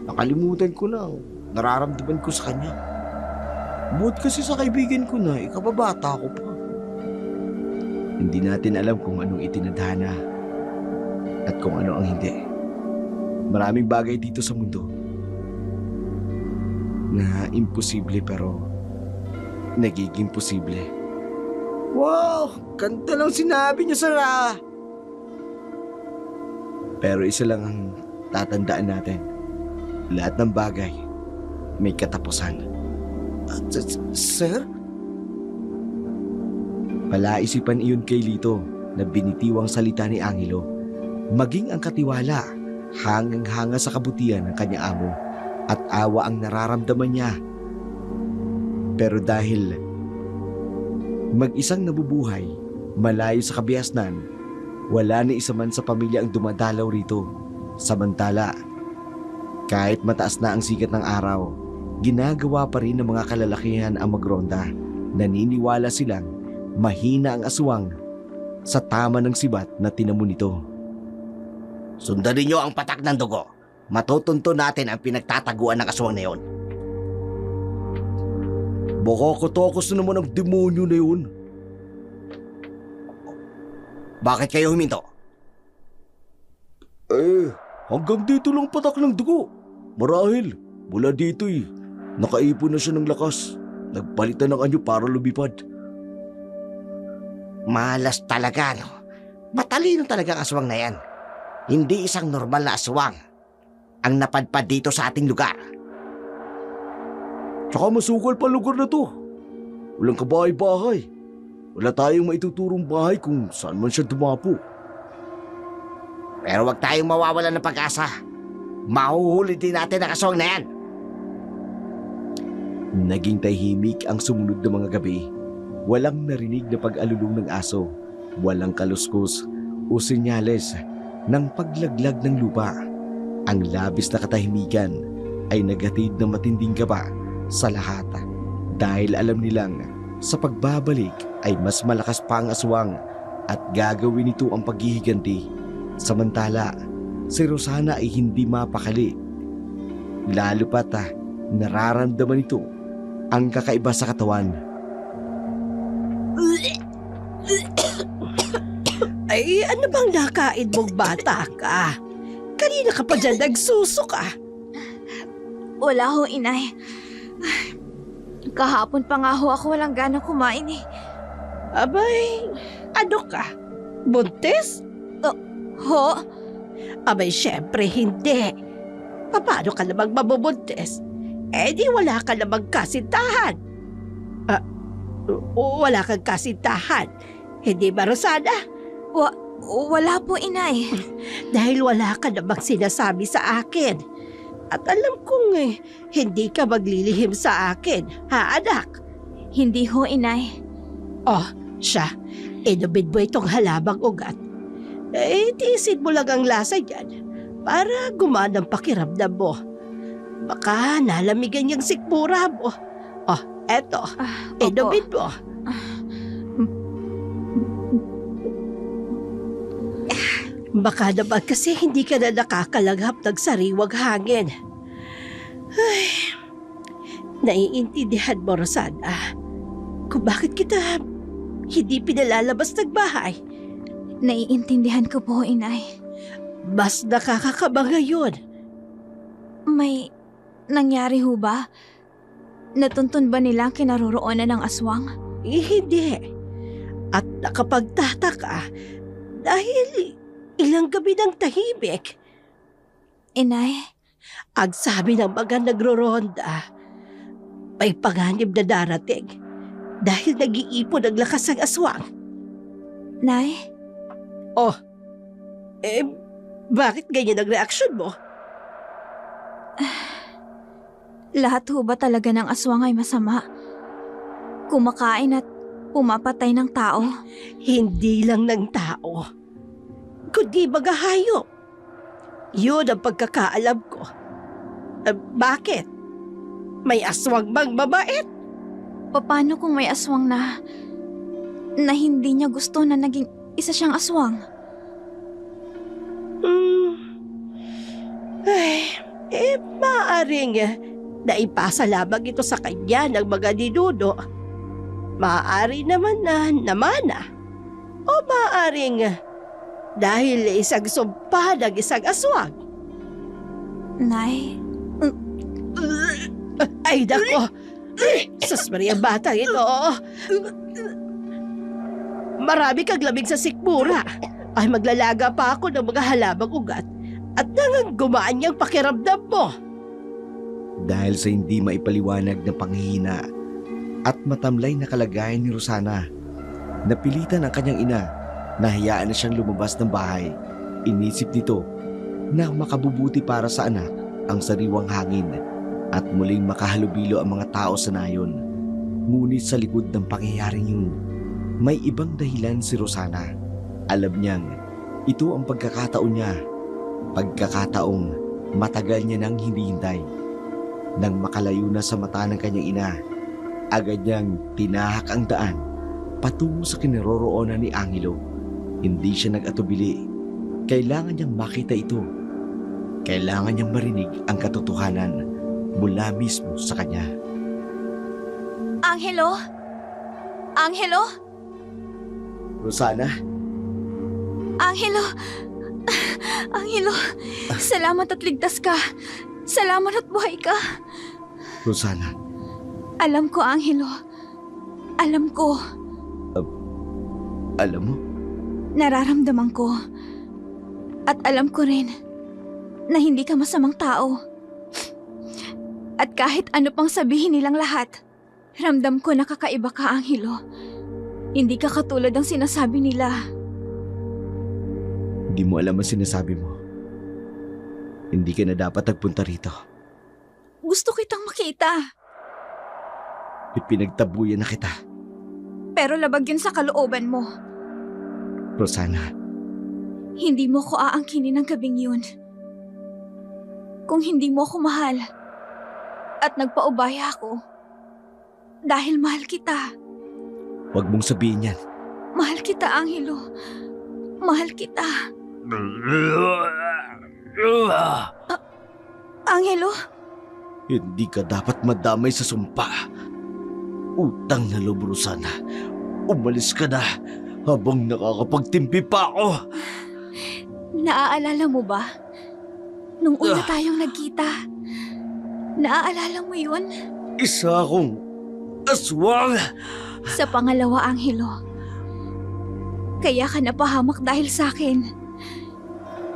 nakalimutan ko na ang nararamdaman ko sa kanya. Buot kasi sa kaibigan ko na, ikababata ko pa. Hindi natin alam kung anong itinadhana at kung ano ang hindi. Maraming bagay dito sa mundo na imposible pero nagiging posible. Wow! Ganda lang sinabi niya, Sarah! Pero isa lang ang tatandaan natin. Lahat ng bagay may katapusan. Sir? Palaisipan iyon kay Lito na binitiwang salita ni Angelo. Maging ang katiwala, hangang-hanga sa kabutihan ng kanya amo at awa ang nararamdaman niya. Pero dahil mag-isang nabubuhay, malayo sa kabiasnan, wala ni isa man sa pamilya ang dumadalaw rito. Samantala, kahit mataas na ang sikat ng araw, ginagawa pa rin ng mga kalalakihan ang magronda. Naniniwala silang mahina ang aswang sa tama ng sibat na tinamo nito. Sundan ninyo ang patak ng dugo. Matutunto natin ang pinagtataguan ng aswang na yon. Baka katakas na naman ang demonyo na yun. Bakit kayo huminto? Hanggang dito lang patak ng dugo. Marahil, mula dito nakaipon na siya ng lakas. Nagpalitan ng anyo para lumipad. Malas talaga, no? Matalino talaga ang aswang na yan. Hindi isang normal na aswang ang napadpad dito sa ating lugar. Tsaka masukal pa lugar na to. Walang kabahay-bahay. Wala tayong maituturong bahay kung saan man siya dumapo. Pero wag tayong mawawalan ng pag-asa. Mahuhuli din natin ang aswang na yan. Naging tahimik ang sumunod na mga gabi. Walang narinig na pag-alulong ng aso. Walang kaluskos o senyales ng paglaglag ng lupa. Ang labis na katahimikan ay naghatid ng matinding kaba sa lahat dahil alam nilang sa pagbabalik ay mas malakas pa ang aswang at gagawin nito ang paghihiganti. Samantala, si Rosana ay hindi mapakali. Lalo pat nararamdaman nito ang kakaiba sa katawan. Ay, ano bang nakain mong bata ka? Kanina ka pa dyan nagsusok ah. Wala ho, inay. Kahapon pa nga ho ako walang gana kumain eh. Abay, ano ka? Buntis? Ho? Abay, syempre hindi. Paano ka namang mabubuntis? Eh di wala ka namang kasintahan. Wala kang kasintahan. Hindi ba, Rosana? Wala po, inay. Dahil wala ka namang sinasabi sa akin. At alam kong hindi ka maglilihim sa akin, ha anak? Hindi ho, inay. Oh, siya. Inumin mo itong halabang ugat. Tiisin mo lang ang lasa niyan para gumana ang pakiramdam mo. Baka nalamigan yung sikmura mo. Oh, eto. Inumin mo. Baka naman kasi hindi ka na nakakalaghap ng sariwang hangin. Ay, naiintindihan mo, Rosana, kung bakit kita hindi pinalalabas ng bahay. Naiintindihan ko po, inay. Mas nakakakaba ngayon. May nangyari ho ba? Natuntun ba nila ang kinaroroonan ng aswang? Hindi. At nakapagtataka dahil ilang gabi ng tahimik. Inay? Ang sabi ng mga nagroronda, may panganib na darating dahil nag-iipon ang lakas ng aswang. Nay? Oh, bakit ganyan ang reaksyon mo? Lahat ho ba talaga ng aswang ay masama? Kumakain at pumapatay ng tao? Hindi lang ng tao, kundi mga hayop. Yun ang pagkakaalam ko. Bakit? May aswang bang mabait? Paano kung may aswang na hindi niya gusto na naging isa siyang aswang? Maaaring naipasa lamang ito sa kanya ng mga ninuno. Maaari naman na namana. O maaaring dahil isang sumpa ng isang aswang. Nay, Ay, nako! Sus Maria, batang ito! Marami kang lamig sa sikmura. Ay, maglalaga pa ako ng mga halamang ugat at nangang gumaan niyang pakiramdam mo. Dahil sa hindi maipaliwanag na panghihina at matamlay na kalagayan ni Rosana, napilitan ang kanyang ina na hayaan na siyang lumabas ng bahay. Inisip nito na makabubuti para sa anak ang sariwang hangin at muling makahalubilo ang mga tao sa nayon. Ngunit sa likod ng pangyayaring yun, may ibang dahilan si Rosana. Alam niyang ito ang pagkakataon niya. Pagkakataong matagal niya nang hinihintay. Nang makalayo na sa mata ng kanyang ina, agad niyang tinahak ang daan patungo sa kinaroroonan ni Angelo. Hindi siya nag-atubili. Kailangan niyang makita ito. Kailangan niyang marinig ang katotohanan mula mismo sa kanya. Angelo? Angelo? Rosana? Angelo! Angelo, salamat at ligtas ka. Salamat at buhay ka. Rosana? Alam ko, Angelo. Alam ko. Alam mo? Nararamdaman ko. At alam ko rin na hindi ka masamang tao. At kahit ano pang sabihin nilang lahat, ramdam ko na kakaiba ka, Angelo. Hindi ka katulad ng sinasabi nila. Hindi mo alam ang sinasabi mo. Hindi ka na dapat nagpunta rito. Gusto kitang makita. Ipinagtabuyan na kita. Pero labag yun sa kalooban mo. Rosana, Hindi mo ko aangkinin ng gabing yun. Kung hindi mo ako mahal at nagpaubaya ako, dahil mahal kita. huwag mong sabihin yan. Mahal kita, Angelo. Mahal kita. Angelo? Hindi ka dapat madamay sa sumpa. Utang na loob, Rosana. Umalis ka na habang nakakapagtimpi pa ako. Naaalala mo ba? Nung una tayong nagkita. Naaalala mo yun? Isa akong aswang. Sa pangalawa, Angelo. Kaya ka napahamak dahil sa akin.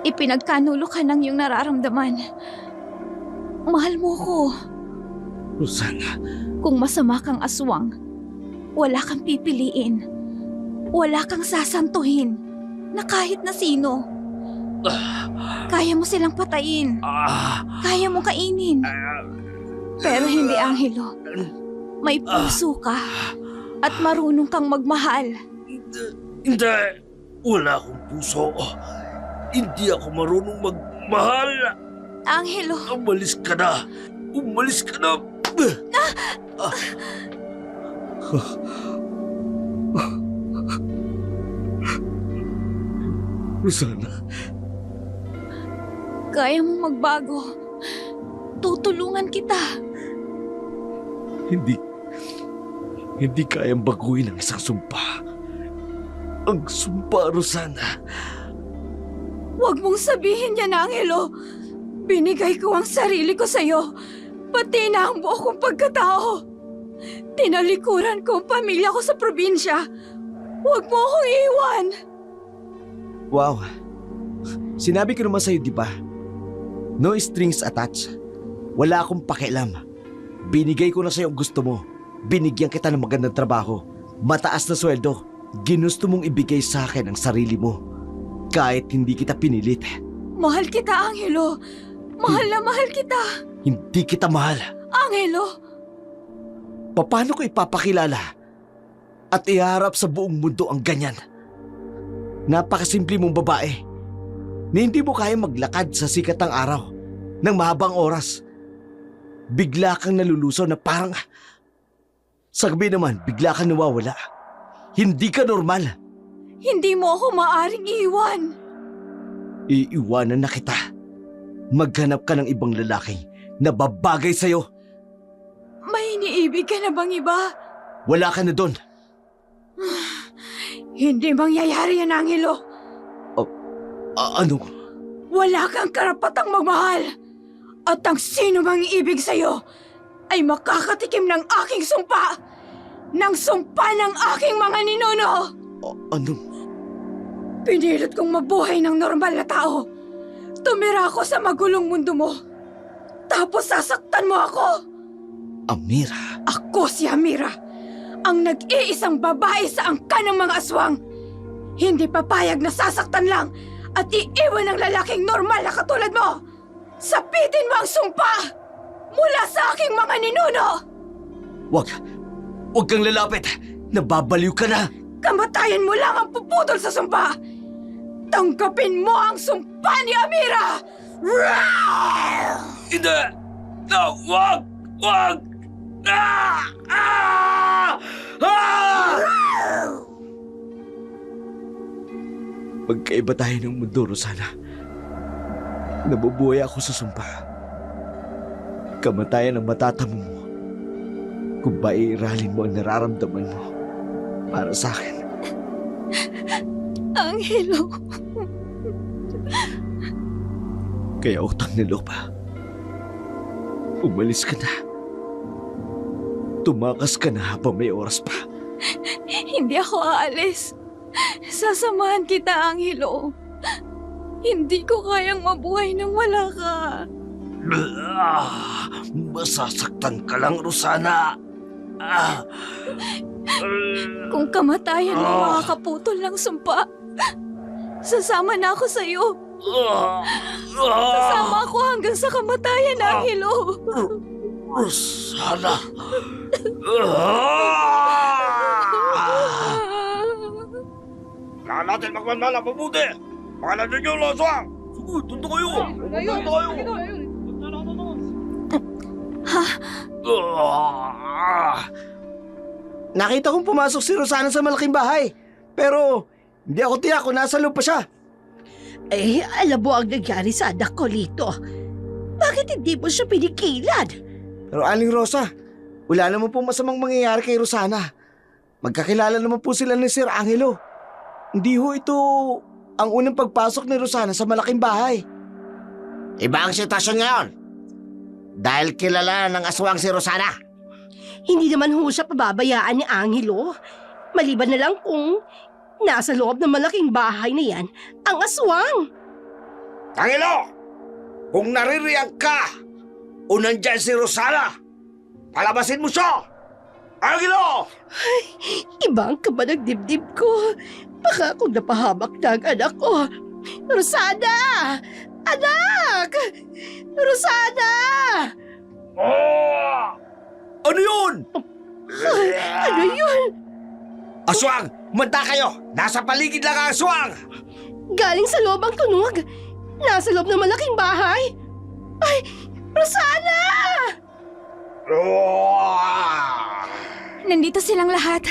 Ipinagkanulo ka ng iyong nararamdaman. Mahal mo ko. Rosana, Kung masama kang aswang, wala kang pipiliin. Wala kang sasantuhin na kahit na sino. Kaya mo silang patayin. Kaya mo kainin. Pero hindi, Angelo. May puso ka at marunong kang magmahal. hindi. Wala akong puso. Hindi ako marunong magmahal. Angelo, Umalis ka na. Umalis ka na. Rosana, kaya mo magbago. Tutulungan kita. hindi kayang baguhin ang isang sumpa. Ang sumpa, Rosana. Huwag mong sabihin yan, Angelo. Binigay ko ang sarili ko sa'yo. Pati na ang buo kong pagkatao. Tinalikuran ko ang pamilya ko sa probinsya. Huwag mo akong iwan. Wow. Sinabi ko naman sa'yo, di ba? No strings attached. Wala akong pakialam. Binigay ko na sa'yo ang gusto mo. Binigyan kita ng magandang trabaho. Mataas na sweldo. Ginusto mong ibigay sa akin ang sarili mo. Kahit hindi kita pinilit. Mahal kita, Angelo. Mahal na mahal kita. Hindi kita mahal. Angelo, Paano ko ipapakilala at iharap sa buong mundo ang ganyan? Napakasimple mong babae na hindi mo kaya maglakad sa sikat ng araw ng mahabang oras. Bigla kang nalulusaw na parang Sa gabi naman, bigla ka nawawala. Hindi ka normal. Hindi mo ako maaring iwan. Iiwanan na kita. Maghanap ka ng ibang lalaking na babagay sa'yo. May iniibig ka na bang iba? Wala ka na doon. Hindi mangyayari yan, Angelo. Ano? Wala kang karapatang magmahal. At ang sino mang iibig sa'yo ay makakatikim ng aking sumpa. Ng sumpa ng aking mga ninuno. Ano? Pinilit kong mabuhay ng normal na tao. Tumira ako sa magulong mundo mo. Tapos sasaktan mo ako. Amira? Ako si Amira, ang nag-iisang babae sa angkan ng mga aswang. Hindi papayag na sasaktan lang at iiwan ng lalaking normal na katulad mo. Sapitin mo ang sumpa mula sa aking mga ninuno. Huwag kang lalapit. Nababaliw ka na. Kamatayan mo lang ang puputol sa sumpa. Tanggapin mo ang sumpa ni Amira. Hindi! No, wag! Wag! Ah! Ah! Ah! Magkaiba tayo ng mundo, Rosana. Nabubuhay ako sa sumpa. Kamatayan ang matatamo mo kung ba iiralin mo ang nararamdaman mo para sa akin. Angelo. Kaya utang na lupa. Umalis ka na. Tumakas ka na habang may oras pa. Hindi ako aalis. Sasamahan kita, Angelo. Hindi ko kayang mabuhay nang wala ka. Masasaktan ka lang, Rosana. Kung kamatayan mo makakaputol ng sumpa, sasama na ako sa'yo. Sasama ako hanggang sa kamatayan, Angelo. Rosana. Kailangan natin magmanmal ang mabuti. Baka nandun yung loswang. Sige, tunto kayo. Tunto kayo. Nakita kong pumasok si Rosana sa malaking bahay. Pero hindi ako tiyak kung nasa loob pa siya. Alam mo ang nangyari sa anak ko, Lito. Bakit hindi mo siya pinikilan? Pero Aling Rosa, wala naman po masamang mangyayari kay Rosana. Magkakilala naman po sila ni Sir Angelo. Hindi ho ito ang unang pagpasok ni Rosana sa malaking bahay. Iba ang sitwasyon ngayon. Dahil kilala ng aswang si Rosana. Hindi naman ho siya pababayaan ni Angelo. Maliban na lang kung nasa loob ng malaking bahay na yan ang aswang. Angelo! Kung naririyan ka o nandyan si Rosana, palabasin mo siya! Angelo! Iba ang kaba ng dibdib ko. Baka kung napahamak na ang anak ko. Rosana! Anak! Rosana! Ano yun? Ano yun? Aswang! Manta kayo! Nasa paligid lang ang aswang! Galing sa loob ang tunog. Nasa loob ng malaking bahay. Ay! Rosana! Nandito silang lahat.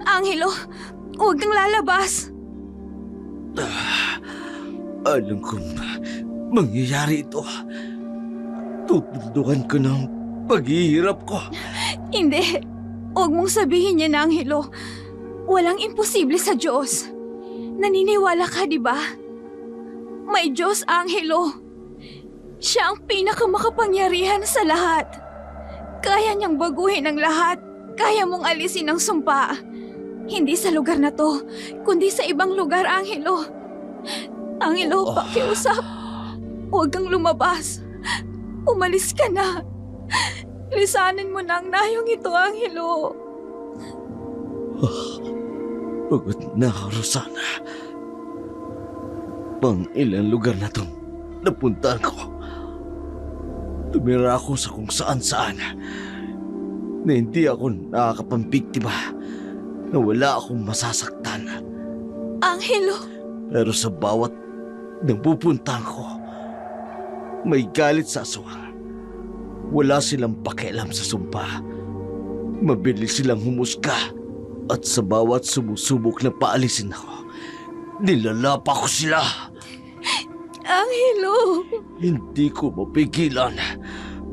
Angelo, huwag kang lalabas. Alam kong mangyayari ito. Tutundukan ko ng paghihirap ko. Hindi. Huwag mong sabihin yan, Angelo. Walang imposible sa Diyos. Naniniwala ka, di ba? May Diyos, Angelo. Siya ang pinakamakapangyarihan sa lahat. Kaya niyang baguhin ang lahat. Kaya mong alisin ang sumpa. Hindi sa lugar na to, kundi sa ibang lugar, Angelo. Angelo, pakiusap. Huwag kang lumabas. Umalis ka na. Lisanin mo na ang nayong ito, Angelo. Pagod na ako, Rosana. Pang ilang lugar na itong napuntahan ko. Tumira ako sa kung saan-saan na hindi ako nakakapampiktima, na wala akong masasaktan. Angelo. Pero sa bawat napupuntahan ko, may galit sa aswang. Wala silang pakialam sa sumpa. Mabilis silang humusga at sa bawat sumusubok na paalisin ako, nilalapa ko sila. Angelo! Hindi ko mapigilan.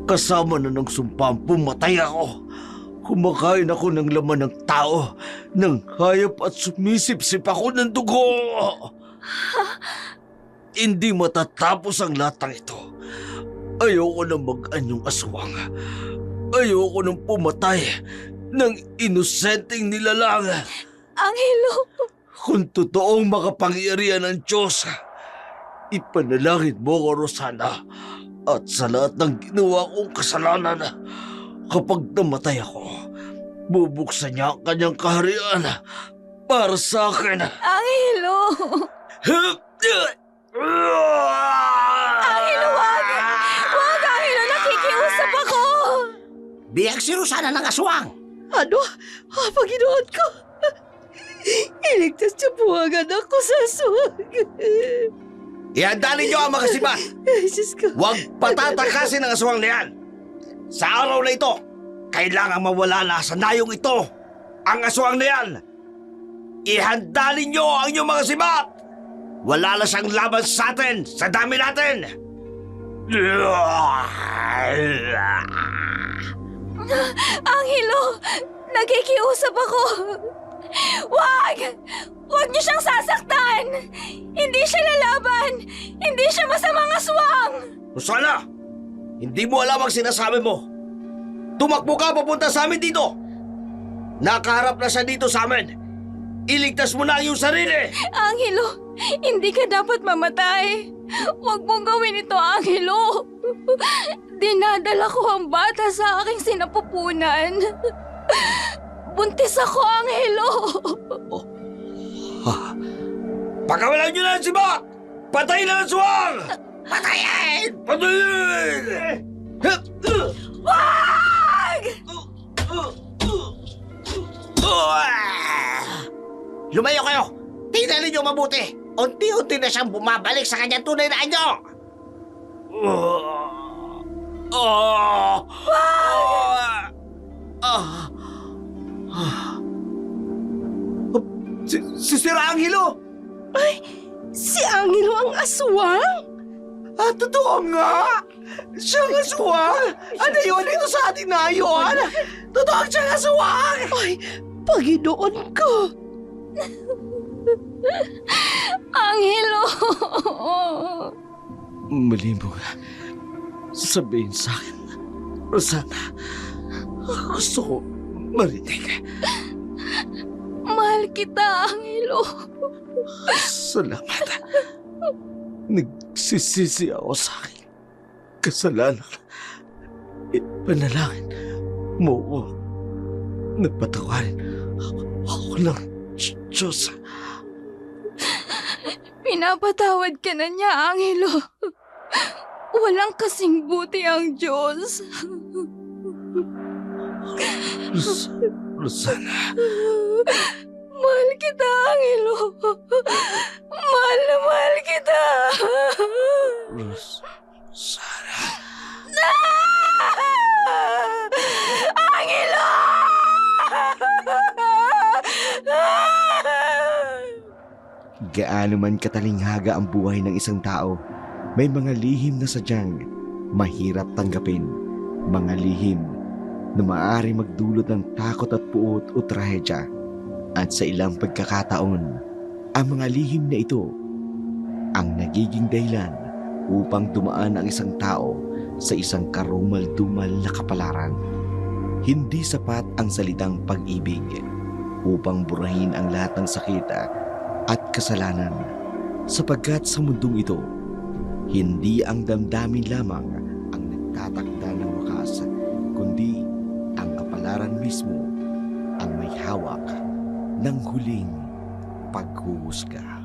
Kasama na ng sumpang pumatay ako. Kumakain ako ng laman ng tao, ng hayop at sumisipsip ako ng dugo. Hindi matatapos ang lahat ng ito. Ayoko na mag-anyong aswang. Ayoko nang pumatay ng inosenteng nilalang. Angelo! Kung totoong makapangyarihan ng Diyos, ipanalangin mo ko, Rosana. At sa lahat ng ginawa kong kasalanan, kapag namatay ako, bubuksan niya ang kanyang kaharian para sa akin. Angelo! Angelo, wag! Wag, Angelo! Nakikiusap ako! Biyag si Rosana ng aswang. Ano? Panginoon ko! Iligtas niyo po agad ako sa aswang. Ihanda ninyo ang mga sibat. Diyos ko. Huwag patatakasin ang aswang na yan. Sa araw na ito, kailangan mawala na sa nayong ito ang aswang na yan. Ihanda ninyo ang inyong mga sibat. Wala na siyang laban sa atin, sa dami natin. Angelo! Nakikiusap ako! Wag! Wag niyo siyang sasaktan! Hindi siya lalaban! Hindi siya masamang aswang! Rosana, hindi mo alam ang sinasabi mo. Tumakbo ka papunta sa amin dito. Nakaharap na siya dito sa amin. Iligtas mo na ang iyong sarili. Angelo, hindi ka dapat mamatay. Huwag mong gawin ito, Angelo. Dinadala ko ang bata sa aking sinapupunan. Buntis ako, Angelo. Pagkawalan niyo na ang sibat! Patay na ang aswang! Patayin! Patayin! Wag! Lumayo kayo! Tingnan ninyo mabuti! Unti-unti na siyang bumabalik sa kanyang tunay na anyo! Si Sir Angelo! Si Angelo ang aswang? Totoo nga! Siyang aswang! Ano yun dito sa atin na yun? Totoo siyang aswang! Ay, Panginoon ko! Angelo! Mali mo sabihin sa akin, Rosana. Gusto ko marinig. Mahal kita, Angelo. Salamat. Nagsisisi ako sa aking kasalanan. Ipanalangin mo ko. Nagpatawarin ako ng Diyos. Pinapatawad ka na niya, Angelo. Walang kasing buti ang Diyos. Rosana. Mahal kita, Angelo. Mahal na mahal kita. Rosana. Angelo! Gaano man katalinghaga ang buhay ng isang tao, may mga lihim na sadyang mahirap tanggapin. Mga lihim na maaari magdulot ng takot at puot o trahedya. At sa ilang pagkakataon, ang mga lihim na ito ang nagiging dahilan upang dumaan ang isang tao sa isang karumal-dumal na kapalaran. Hindi sapat ang salitang pag-ibig upang burahin ang lahat ng sakit at kasalanan, sapagkat sa mundong ito, hindi ang damdamin lamang ang nagtatakda ng wakas, kundi ang kapalaran mismo ang may hawak ng huling paghuhusga.